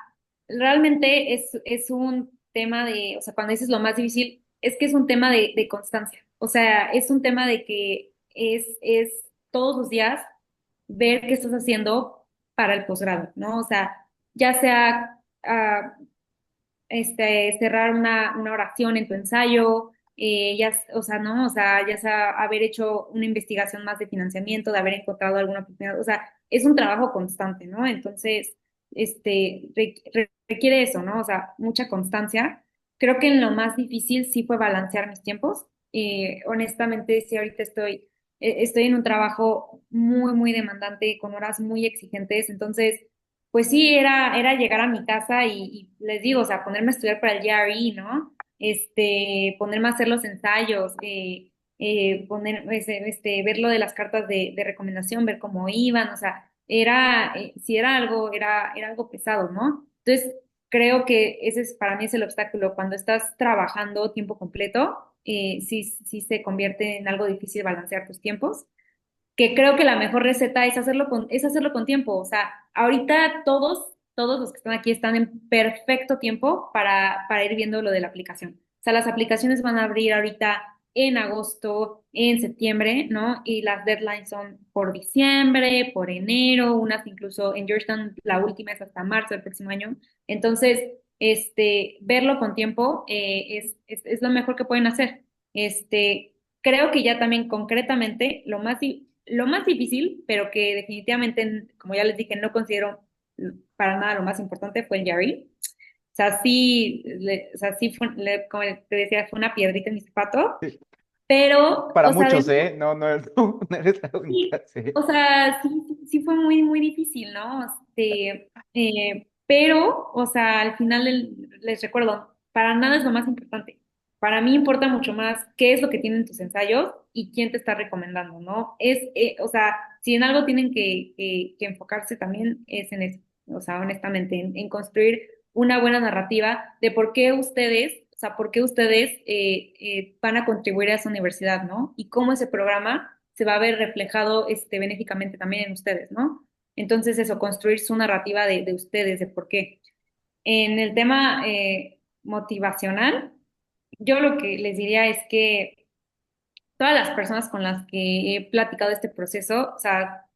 realmente es un tema de, o sea, cuando dices lo más difícil, es que es un tema de constancia. O sea, es un tema de que es todos los días ver qué estás haciendo para el posgrado, ¿no? O sea, ya sea cerrar una oración en tu ensayo, o sea, ¿no? O sea, ya sea haber hecho una investigación más de financiamiento, de haber encontrado alguna oportunidad, o sea, es un trabajo constante, ¿no? Entonces, requiere eso, ¿no? O sea, mucha constancia. Creo que en lo más difícil sí fue balancear mis tiempos. Honestamente, sí, ahorita estoy en un trabajo muy demandante, con horas muy exigentes, entonces pues sí, era llegar a mi casa y les digo, o sea, ponerme a estudiar para el GRE, ¿no? Ponerme a hacer los ensayos, ver lo de las cartas de recomendación, ver cómo iban, o sea, si era algo pesado, ¿no? Entonces, creo que ese es, para mí es el obstáculo. Cuando estás trabajando tiempo completo, sí se convierte en algo difícil balancear tus tiempos, que creo que la mejor receta es hacerlo con tiempo. O sea, ahorita todos los que están aquí están en perfecto tiempo para ir viendo lo de la aplicación. O sea, las aplicaciones van a abrir ahorita en agosto, en septiembre, ¿no? Y las deadlines son por diciembre, por enero, unas incluso en Georgetown, la última es hasta marzo del próximo año. Entonces, verlo con tiempo es lo mejor que pueden hacer. Creo que ya también concretamente lo más difícil, pero que definitivamente, como ya les dije, no considero para nada lo más importante fue el Jerry. O sea, sí fue, como te decía, fue una piedrita en mi zapato, Sí. pero, Para o sea, muchos, ¿eh? No, no, no eres la única, sí, sí. o sea, sí fue muy difícil, ¿no? Pero, o sea, al final les recuerdo, para nada es lo más importante. Para mí importa mucho más qué es lo que tienen tus ensayos y quién te está recomendando, ¿no? O sea, si en algo tienen que enfocarse también es en eso, o sea, honestamente, en construir una buena narrativa de por qué ustedes, o sea, por qué ustedes van a contribuir a esa universidad, ¿no? Y cómo ese programa se va a ver reflejado benéficamente también en ustedes, ¿no? Entonces, eso, construir su narrativa de ustedes, de por qué. En el tema motivacional, yo lo que les diría es que todas las personas con las que he platicado este proceso, o sea,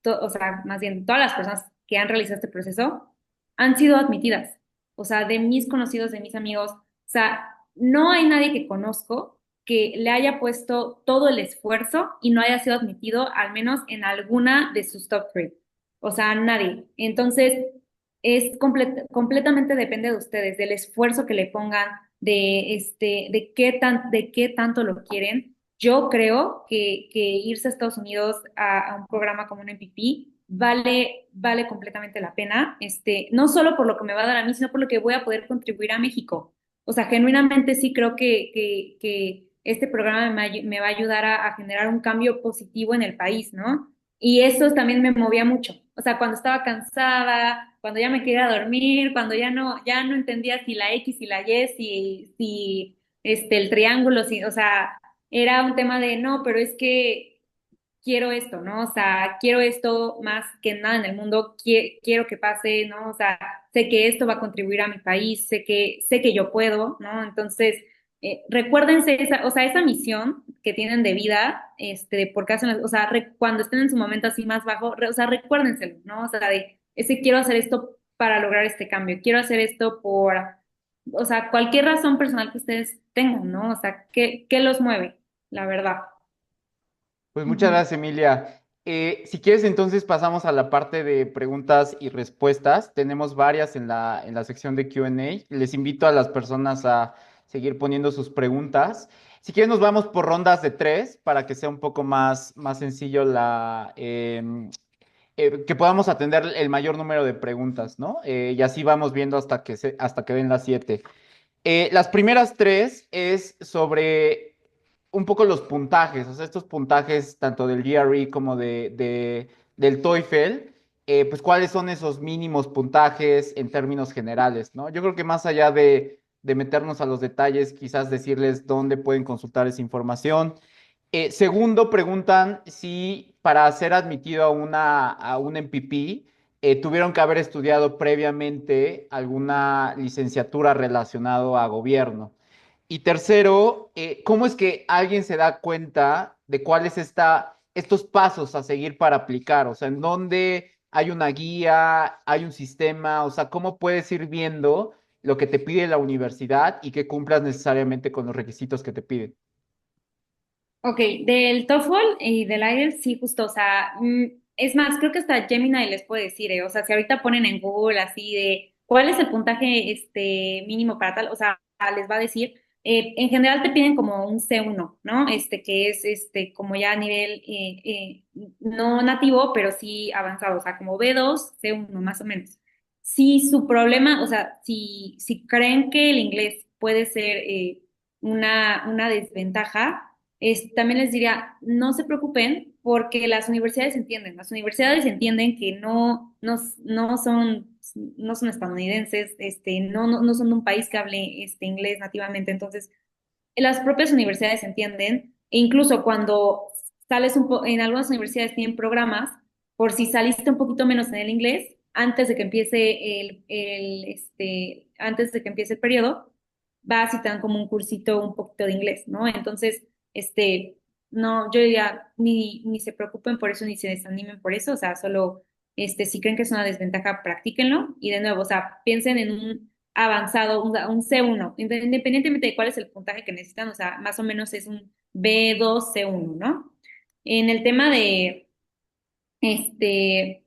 más bien todas las personas que han realizado este proceso han sido admitidas. O sea, de mis conocidos, de mis amigos, o sea, no hay nadie que conozco que le haya puesto todo el esfuerzo y no haya sido admitido, al menos en alguna de sus top three. O sea, nadie. Entonces, completamente depende de ustedes, del esfuerzo que le pongan, de qué tanto lo quieren. Yo creo que irse a Estados Unidos a un programa como un MPP vale completamente la pena, no solo por lo que me va a dar a mí, sino por lo que voy a poder contribuir a México. O sea, genuinamente sí creo que este programa me va a ayudar a generar un cambio positivo en el país, ¿no? Y eso también me movía mucho. O sea, cuando estaba cansada, cuando ya me quería dormir, cuando ya no entendía si la X y la Y, si el triángulo, si, o sea, era un tema de no, pero es que quiero esto, ¿no? O sea, quiero esto más que nada en el mundo, quiero que pase, ¿no? O sea, sé que esto va a contribuir a mi país, sé que yo puedo, ¿no? Entonces, recuérdense esa, o sea, esa misión que tienen de vida, de por qué hacen, o sea, cuando estén en su momento así más bajo, o sea, recuérdenselo, ¿no? O sea, de, ese quiero hacer esto para lograr este cambio, quiero hacer esto por, o sea, cualquier razón personal que ustedes tengan, ¿no? O sea, ¿qué los mueve? La verdad. Pues muchas Ujú. gracias, Emilia. Si quieres, entonces pasamos a la parte de preguntas y respuestas. Tenemos varias en la sección de Q&A. Les invito a las personas a seguir poniendo sus preguntas. Si quieres, nos vamos por rondas de tres para que sea un poco más sencillo que podamos atender el mayor número de preguntas, ¿no? Y así vamos viendo hasta que den las siete. Las primeras tres es sobre un poco los puntajes, o sea, estos puntajes tanto del GRE como del TOEFL, pues cuáles son esos mínimos puntajes en términos generales, ¿no? Yo creo que más allá de meternos a los detalles, quizás decirles dónde pueden consultar esa información. Segundo, preguntan si para ser admitido a un MPP, tuvieron que haber estudiado previamente alguna licenciatura relacionada a gobierno. Y tercero, ¿cómo es que alguien se da cuenta de cuáles estos pasos a seguir para aplicar? O sea, ¿en dónde hay una guía, hay un sistema? O sea, ¿cómo puedes ir viendo lo que te pide la universidad y que cumplas necesariamente con los requisitos que te piden? Ok, del TOEFL y del IELTS, sí, justo, o sea, es más, creo que hasta Gemini les puede decir, o sea, si ahorita ponen en Google así de cuál es el puntaje mínimo para tal, o sea, les va a decir, en general te piden como un C1, ¿no? Que es como ya a nivel no nativo, pero sí avanzado, o sea, como B2, C1, más o menos. Si su problema, o sea, si creen que el inglés puede ser una desventaja, también les diría, no se preocupen porque las universidades entienden que no son estadounidenses, no son de un país que hable inglés nativamente, entonces las propias universidades entienden, e incluso cuando en algunas universidades tienen programas, por si saliste un poquito menos en el inglés, antes de que empiece el periodo, vas y te dan como un cursito un poquito de inglés, ¿no? Entonces, no, yo diría, ni se preocupen por eso, ni se desanimen por eso, o sea, solo, si creen que es una desventaja, practíquenlo, y de nuevo, o sea, piensen en un avanzado, un C1, independientemente de cuál es el puntaje que necesitan, o sea, más o menos es un B2, C1, ¿no? En el tema de si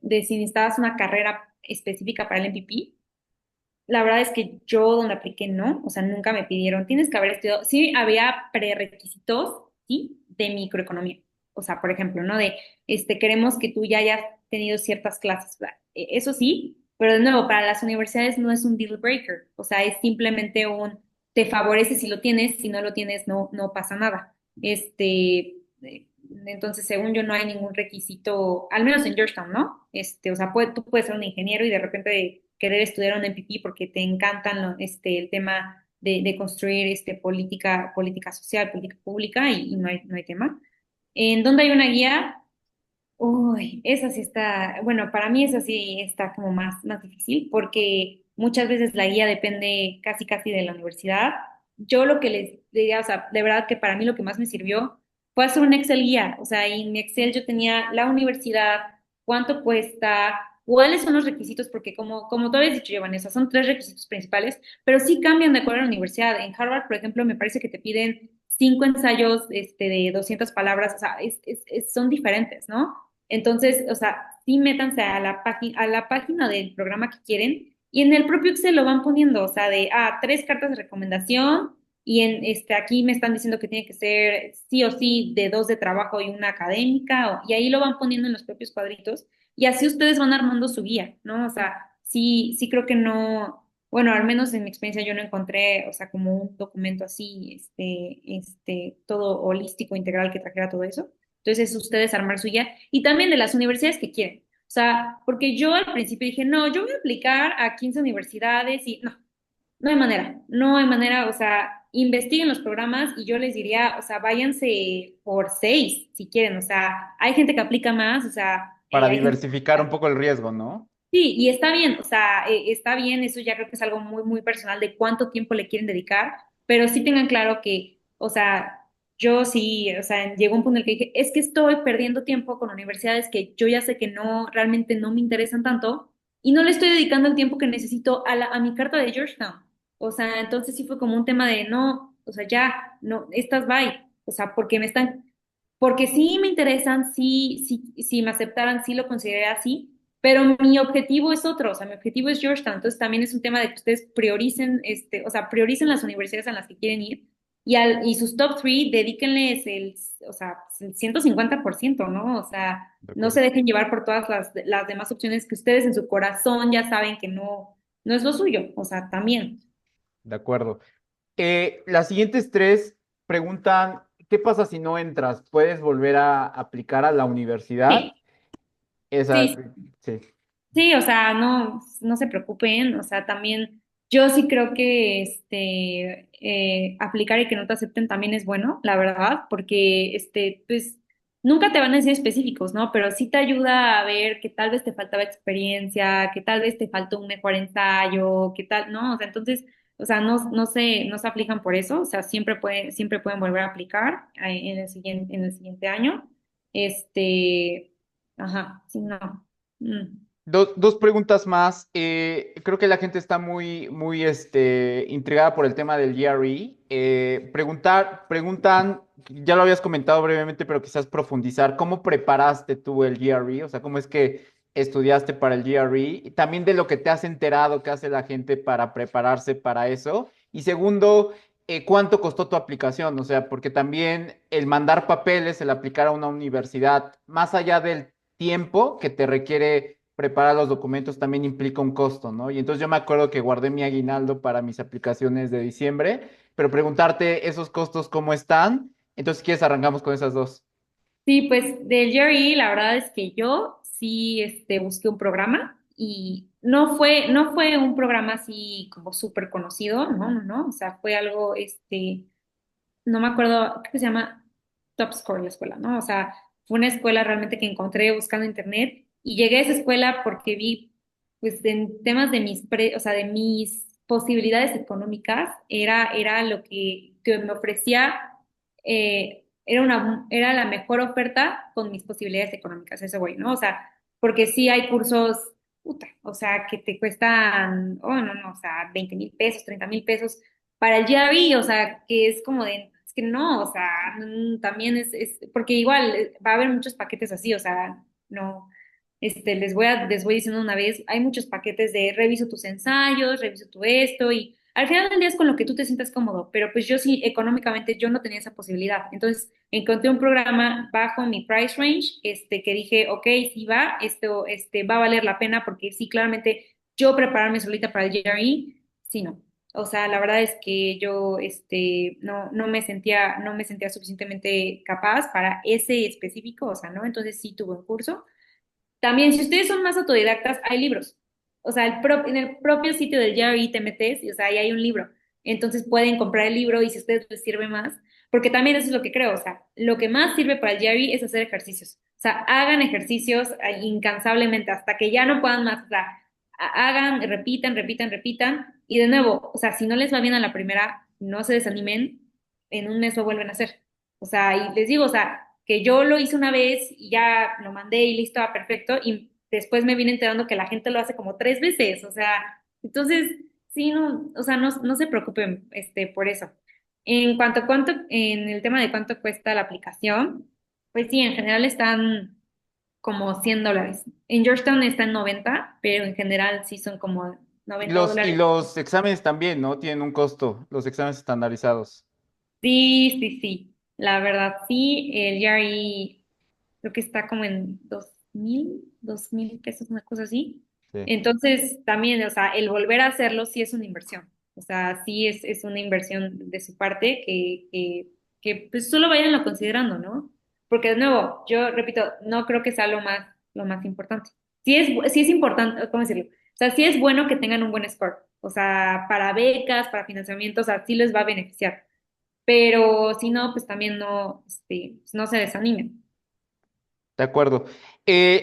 necesitabas una carrera específica para el MPP, la verdad es que yo donde apliqué no, o sea, nunca me pidieron, tienes que haber estudiado, sí había prerequisitos, sí, de microeconomía. O sea, por ejemplo, ¿no? Queremos que tú ya hayas tenido ciertas clases, ¿verdad? Eso sí, pero de nuevo, para las universidades no es un deal breaker, o sea, es simplemente un te favorece si lo tienes, si no lo tienes, no pasa nada. Entonces, según yo, no hay ningún requisito, al menos en Georgetown, ¿no? O sea, tú puedes ser un ingeniero y de repente querer estudiar un MPP porque te encantan el tema de construir política social, política pública y no hay tema. ¿En dónde hay una guía? Uy, esa sí está, bueno, para mí esa sí está como más difícil porque muchas veces la guía depende casi de la universidad. Yo lo que les diría, o sea, de verdad que para mí lo que más me sirvió fue hacer un Excel guía. O sea, y en Excel yo tenía la universidad, cuánto cuesta, cuáles son los requisitos, porque como tú habías dicho, Giovanni, o sea, son tres requisitos principales, pero sí cambian de acuerdo a la universidad. En Harvard, por ejemplo, me parece que te piden 5 ensayos, de 200 palabras, o sea, son diferentes, ¿no? Entonces, o sea, sí métanse a la página del programa que quieren y en el propio Excel lo van poniendo, o sea, tres cartas de recomendación y aquí me están diciendo que tiene que ser sí o sí de dos de trabajo y una académica, y ahí lo van poniendo en los propios cuadritos y así ustedes van armando su guía, ¿no? O sea, sí creo que no, bueno, al menos en mi experiencia yo no encontré, o sea, como un documento así, todo holístico, integral que trajera todo eso. Entonces, ustedes armar su guía y también de las universidades que quieren. O sea, porque yo al principio dije, no, yo voy a aplicar a 15 universidades y no hay manera, o sea, investiguen los programas y yo les diría, o sea, váyanse por 6 si quieren, o sea, hay gente que aplica más, o sea, Para hay gente. diversificar un poco el riesgo, ¿no? Sí, y está bien, o sea, está bien, eso ya creo que es algo muy personal de cuánto tiempo le quieren dedicar, pero sí tengan claro que, o sea, yo sí, o sea, llegó un punto en el que dije, es que estoy perdiendo tiempo con universidades que yo ya sé que no, realmente no me interesan tanto y no le estoy dedicando el tiempo que necesito a mi carta de Georgetown. O sea, entonces sí fue como un tema de no, o sea, ya, no, estas bye, o sea, porque sí me interesan, sí me aceptaran, sí lo consideré así, pero mi objetivo es otro, o sea, mi objetivo es Georgetown, entonces también es un tema de que ustedes prioricen, o sea, prioricen las universidades a las que quieren ir y sus top three, dedíquenles o sea, el 150%, ¿no? O sea, De no acuerdo. se dejen llevar por todas las demás opciones que ustedes en su corazón ya saben que no es lo suyo, o sea, también. De acuerdo. Las siguientes tres preguntan, ¿qué pasa si no entras? ¿Puedes volver a aplicar a la universidad? Sí, Esa, sí, sí, sí, o sea, no se preocupen, o sea, también yo sí creo que aplicar y que no te acepten también es bueno, la verdad, porque pues nunca te van a decir específicos, ¿no? Pero sí te ayuda a ver que tal vez te faltaba experiencia, que tal vez te faltó un mejor ensayo, que tal, ¿no? O sea, entonces, o sea, no se aflijan por eso, o sea, siempre pueden volver a aplicar en el siguiente año. Este, ajá, sí, no. Mm. dos preguntas más. Creo que la gente está muy intrigada por el tema del GRE. Preguntan, ya lo habías comentado brevemente, pero quizás profundizar, ¿cómo preparaste tú el GRE? O sea, ¿cómo es que estudiaste para el GRE? Y también de lo que te has enterado que hace la gente para prepararse para eso. Y segundo, ¿cuánto costó tu aplicación? O sea, porque también el mandar papeles, el aplicar a una universidad, más allá del tiempo que te requiere preparar los documentos también implica un costo, ¿no? Y entonces yo me acuerdo que guardé mi aguinaldo para mis aplicaciones de diciembre, pero preguntarte esos costos cómo están. Entonces, si quieres, arrancamos con esas dos. Sí, pues del GRE la verdad es que yo sí busqué un programa y no fue un programa así como súper conocido, no, o sea, fue algo, no me acuerdo, creo que se llama Top Score la escuela, ¿no? O sea, fue una escuela realmente que encontré buscando internet y llegué a esa escuela porque vi, pues, en temas o sea, de mis posibilidades económicas, era lo que me ofrecía, era la mejor oferta con mis posibilidades económicas, ese güey, ¿no? O sea, porque sí hay cursos, puta, o sea, que te cuestan, oh, no, o sea, 20,000 pesos, 30,000 pesos para el GRE, o sea, que es como es que no, o sea, también porque igual va a haber muchos paquetes así, o sea, no, les voy diciendo una vez, hay muchos paquetes de reviso tus ensayos, reviso tu esto, y al final del día es con lo que tú te sientas cómodo, pero pues yo sí, económicamente, yo no tenía esa posibilidad, entonces encontré un programa bajo mi price range, que dije, ok, sí va, esto, va a valer la pena, porque sí, claramente, yo prepararme solita para el GRE, sí, no. O sea, la verdad es que yo, no me sentía suficientemente capaz para ese específico, o sea, ¿no? Entonces sí tuve un curso. También, si ustedes son más autodidactas, hay libros. O sea, en el propio sitio del GRE te metes y, o sea, ahí hay un libro. Entonces pueden comprar el libro y si a ustedes les sirve más, porque también eso es lo que creo, o sea, lo que más sirve para el GRE es hacer ejercicios. O sea, hagan ejercicios incansablemente hasta que ya no puedan más. O sea, hagan, repitan, repitan, repitan. Y de nuevo, o sea, si no les va bien a la primera, no se desanimen, en un mes lo vuelven a hacer. O sea, y les digo, o sea, que yo lo hice una vez y ya lo mandé y listo, perfecto, y después me vine enterando que la gente lo hace como 3 veces, o sea, entonces, sí, no, o sea, no se preocupen, por eso. En cuanto a en el tema de cuánto cuesta la aplicación, pues sí, en general están como $100. En Georgetown está en 90, pero en general sí son como Y 90 los, y dólares. los exámenes también, ¿no? Tienen un costo, los exámenes estandarizados. Sí, sí, sí. La verdad, sí, el GRE creo que está como en 2,000 pesos, una cosa así. Sí. Entonces, también, o sea, el volver a hacerlo sí es una inversión. O sea, sí es una inversión de su parte que pues solo váyanlo considerando, ¿no? Porque de nuevo, yo repito, no creo que sea lo más importante. Sí es importante, ¿cómo decirlo? O sea, sí es bueno que tengan un buen score. O sea, para becas, para financiamiento, o sea, sí les va a beneficiar, pero si no, pues también no, pues no se desanimen. De acuerdo.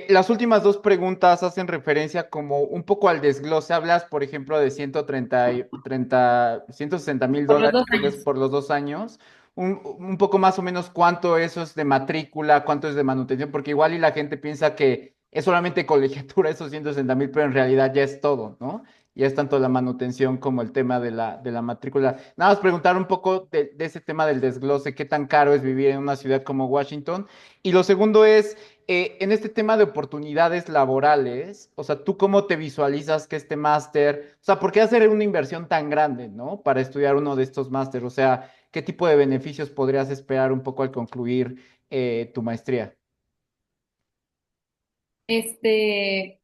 Las últimas dos preguntas hacen referencia como un poco al desglose. Hablas, por ejemplo, de 160 mil Por los dólares dos tal vez años. por los 2 años. Un poco más o menos cuánto eso es de matrícula, cuánto es de manutención, porque igual y la gente piensa que es solamente colegiatura esos 160 mil, pero en realidad ya es todo, ¿no? Ya es tanto la manutención como el tema de la matrícula. Nada más preguntar un poco de ese tema del desglose, qué tan caro es vivir en una ciudad como Washington. Y lo segundo es en este tema de oportunidades laborales, o sea, ¿tú cómo te visualizas que este máster, o sea, por qué hacer una inversión tan grande, ¿no? Para estudiar uno de estos másteres, o sea, ¿qué tipo de beneficios podrías esperar un poco al concluir tu maestría? Este,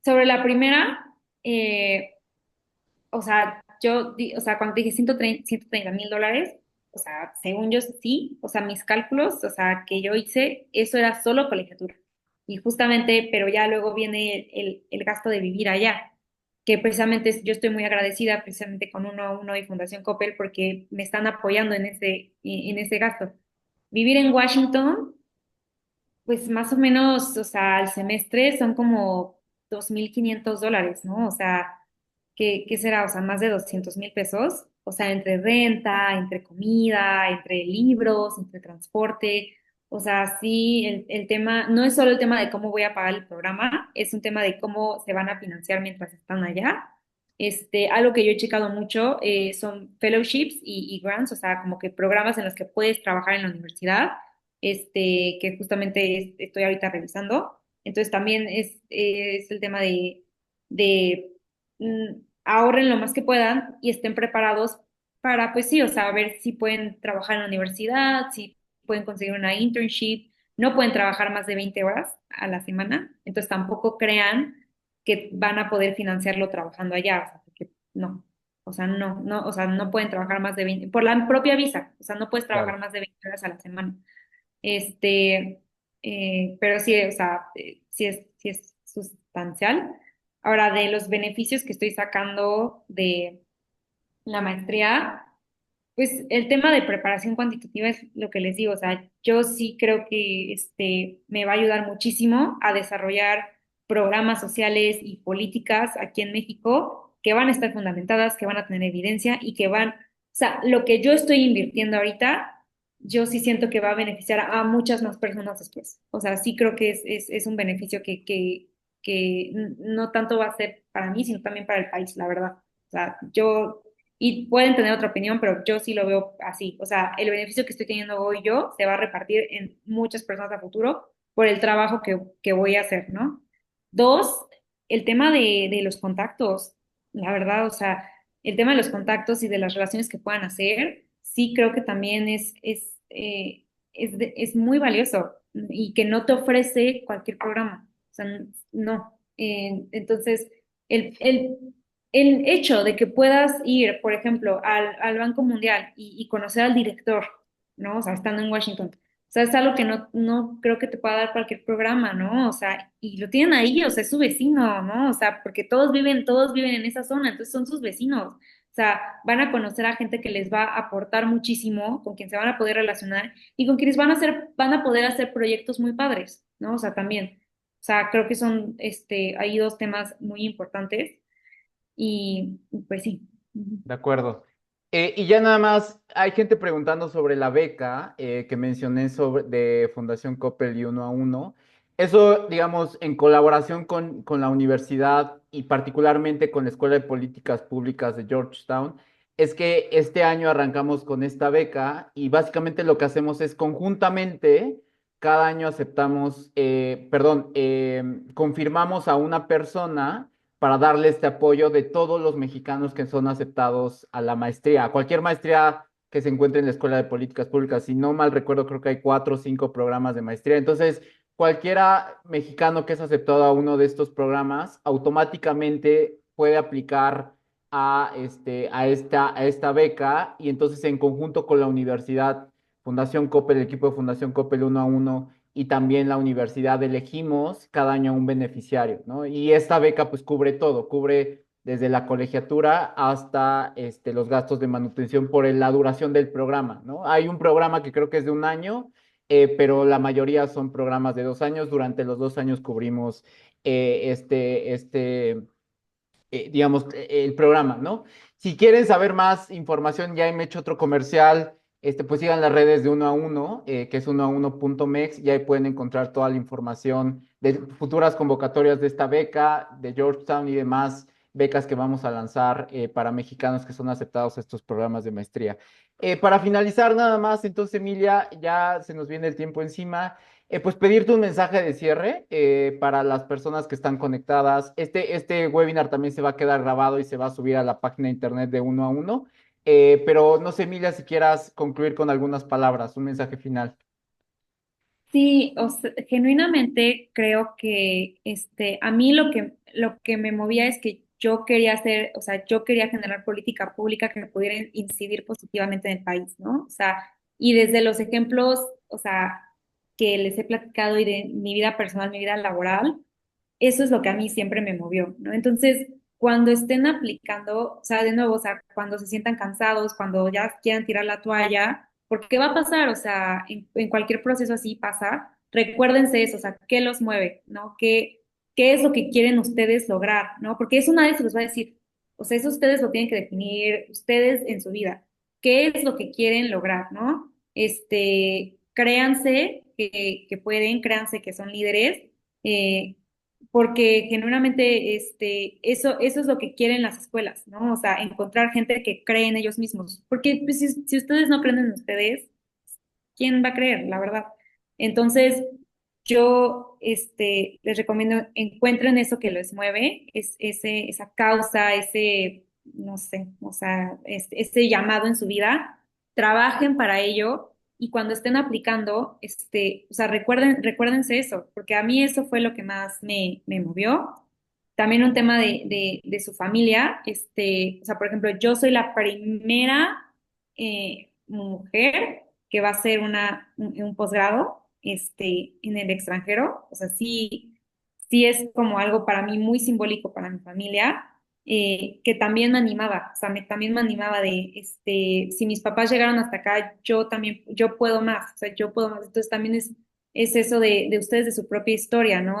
sobre la primera, o sea, o sea, cuando te dije 130,000 dólares, o sea, según yo sí, o sea, mis cálculos, o sea, que yo hice, eso era solo colegiatura. Y justamente, pero ya luego viene el gasto de vivir allá, que precisamente yo estoy muy agradecida precisamente con Uno a Uno y Fundación Coppel porque me están apoyando en ese gasto. Vivir en Washington, pues más o menos, o sea, al semestre son como $2,500, ¿no? O sea, ¿qué será? O sea, más de 200,000 pesos. O sea, entre renta, entre comida, entre libros, entre transporte. O sea, sí, el tema, no es solo el tema de cómo voy a pagar el programa, es un tema de cómo se van a financiar mientras están allá. Algo que yo he checado mucho son fellowships y grants, o sea, como que programas en los que puedes trabajar en la universidad, que justamente estoy ahorita revisando. Entonces también es el tema de ahorren lo más que puedan y estén preparados para, pues sí, o sea, ver si pueden trabajar en la universidad, si pueden conseguir una internship. No pueden trabajar más de 20 horas a la semana, entonces tampoco crean que van a poder financiarlo trabajando allá, o sea, porque no. O sea, no, o sea, no pueden trabajar más de 20 por la propia visa, o sea, no puedes trabajar Claro. más de 20 horas a la semana. Este, pero sí, o sea, sí es sustancial. Ahora, de los beneficios que estoy sacando de la maestría, pues el tema de preparación cuantitativa es lo que les digo, o sea, yo sí creo que me va a ayudar muchísimo a desarrollar programas sociales y políticas aquí en México que van a estar fundamentadas, que van a tener evidencia y que o sea, lo que yo estoy invirtiendo ahorita, yo sí siento que va a beneficiar a muchas más personas después. O sea, sí creo que es un beneficio que no tanto va a ser para mí, sino también para el país, la verdad. O sea, y pueden tener otra opinión, pero yo sí lo veo así. O sea, el beneficio que estoy teniendo hoy yo se va a repartir en muchas personas a futuro por el trabajo que voy a hacer, ¿no? Dos, el tema de los contactos, la verdad, o sea, el tema de los contactos y de las relaciones que puedan hacer, sí creo que también es muy valioso y que no te ofrece cualquier programa. O sea, no. Entonces, el el hecho de que puedas ir, por ejemplo, al Banco Mundial y conocer al director, ¿no? O sea, estando en Washington. O sea, es algo que no creo que te pueda dar cualquier programa, ¿no? O sea, y lo tienen ahí, o sea, es su vecino, ¿no? O sea, porque todos viven en esa zona, entonces son sus vecinos. O sea, van a conocer a gente que les va a aportar muchísimo, con quien se van a poder relacionar y con quienes van a poder hacer proyectos muy padres, ¿no? O sea, también. O sea, creo que son, hay dos temas muy importantes y pues sí. Ujú. De acuerdo. Y ya nada más, hay gente preguntando sobre la beca que mencioné sobre, de Fundación Coppel y Uno a Uno. Eso, digamos, en colaboración con la universidad y particularmente con la Escuela de Políticas Públicas de Georgetown, es que este año arrancamos con esta beca y básicamente lo que hacemos es conjuntamente, cada año aceptamos, perdón, confirmamos a una persona para darle este apoyo de todos los mexicanos que son aceptados a la maestría, a cualquier maestría que se encuentre en la Escuela de Políticas Públicas. Si no mal recuerdo, creo que hay 4 o 5 programas de maestría. Entonces, cualquiera mexicano que es aceptado a uno de estos programas automáticamente puede aplicar a esta beca y entonces en conjunto con la universidad, Fundación Coppel, el equipo de Fundación Coppel Uno a Uno y también la universidad elegimos cada año un beneficiario, ¿no? Y esta beca pues cubre todo, cubre desde la colegiatura hasta los gastos de manutención por la duración del programa, ¿no? Hay un programa que creo que es de un año, pero la mayoría son programas de 2 años. Durante los 2 años cubrimos digamos, el programa, ¿no? Si quieren saber más información, ya me he hecho otro comercial, pues sigan las redes de Uno a Uno, que es unoauno.mex, y ahí pueden encontrar toda la información de futuras convocatorias de esta beca, de Georgetown y demás becas que vamos a lanzar para mexicanos que son aceptados a estos programas de maestría. Para finalizar nada más, entonces Emilia, ya se nos viene el tiempo encima. Pues pedirte un mensaje de cierre para las personas que están conectadas. Este webinar también se va a quedar grabado y se va a subir a la página de internet de Uno a Uno. Pero no sé, Emilia, si quieras concluir con algunas palabras, un mensaje final. Sí, o sea, genuinamente creo que a mí lo que me movía es que yo quería hacer, o sea, yo quería generar política pública que pudiera incidir positivamente en el país, ¿no? O sea, y desde los ejemplos, o sea, que les he platicado y de mi vida personal, mi vida laboral, eso es lo que a mí siempre me movió, ¿no? Entonces, cuando estén aplicando, o sea, de nuevo, o sea, cuando se sientan cansados, cuando ya quieran tirar la toalla, porque ¿qué va a pasar? O sea, en cualquier proceso así pasa, recuérdense eso, o sea, ¿qué los mueve? ¿No? ¿Qué es lo que quieren ustedes lograr? ¿No? Porque eso nadie se los va a decir. O sea, eso ustedes lo tienen que definir ustedes en su vida. ¿Qué es lo que quieren lograr? ¿No? Créanse que pueden, créanse que son líderes. eh, Porque genuinamente eso es lo que quieren las escuelas, ¿no? O sea, encontrar gente que cree en ellos mismos. Porque pues, si ustedes no creen en ustedes, ¿quién va a creer, la verdad? Entonces, yo les recomiendo, encuentren eso que les mueve, esa causa, no sé, o sea, ese llamado en su vida, trabajen para ello y cuando estén aplicando, o sea, recuérdense eso, porque a mí eso fue lo que más me movió. También un tema de su familia, o sea, por ejemplo, yo soy la primera mujer que va a hacer un posgrado en el extranjero. O sea, sí es como algo para mí muy simbólico para mi familia, que también me animaba, o sea, también me animaba de, si mis papás llegaron hasta acá, yo también, yo puedo más, o sea, yo puedo más. Entonces también es eso de ustedes, de su propia historia, ¿no?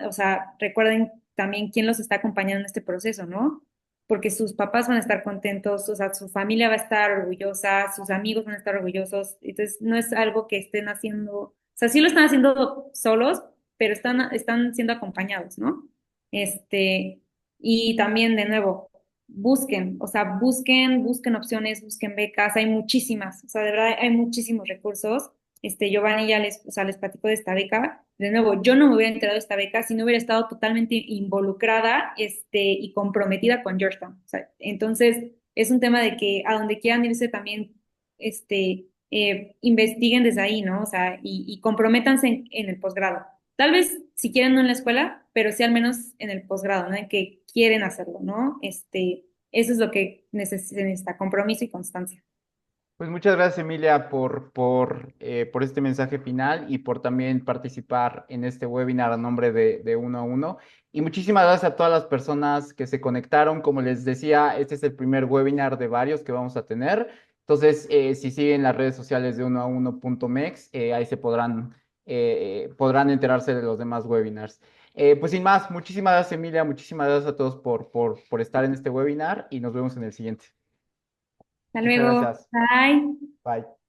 O sea, recuerden también quién los está acompañando en este proceso, ¿no? Porque sus papás van a estar contentos, o sea, su familia va a estar orgullosa, sus amigos van a estar orgullosos, entonces no es algo que estén haciendo, o sea, sí lo están haciendo solos, pero están siendo acompañados, ¿no? Este, y también de nuevo, busquen, o sea, busquen opciones, busquen becas, hay muchísimas, o sea, de verdad hay muchísimos recursos. Giovanni ya o sea, les platicó de esta beca. De nuevo, yo no me hubiera enterado de esta beca si no hubiera estado totalmente involucrada, y comprometida con Georgetown. O sea, entonces, es un tema de que a donde quieran irse también, investiguen desde ahí, ¿no? O sea, y comprométanse en el posgrado. Tal vez si quieren no en la escuela, pero sí al menos en el posgrado, ¿no? En que quieren hacerlo, ¿no? Eso es lo que se necesita, compromiso y constancia. Pues muchas gracias, Emilia, por este mensaje final y por también participar en este webinar a nombre de Uno a Uno. Y muchísimas gracias a todas las personas que se conectaron. Como les decía, este es el primer webinar de varios que vamos a tener. Entonces, si siguen las redes sociales de unoauno.mex, ahí podrán enterarse de los demás webinars. Pues sin más, muchísimas gracias, Emilia. Muchísimas gracias a todos por estar en este webinar y nos vemos en el siguiente. Hasta Muchas luego. gracias. Bye. Bye.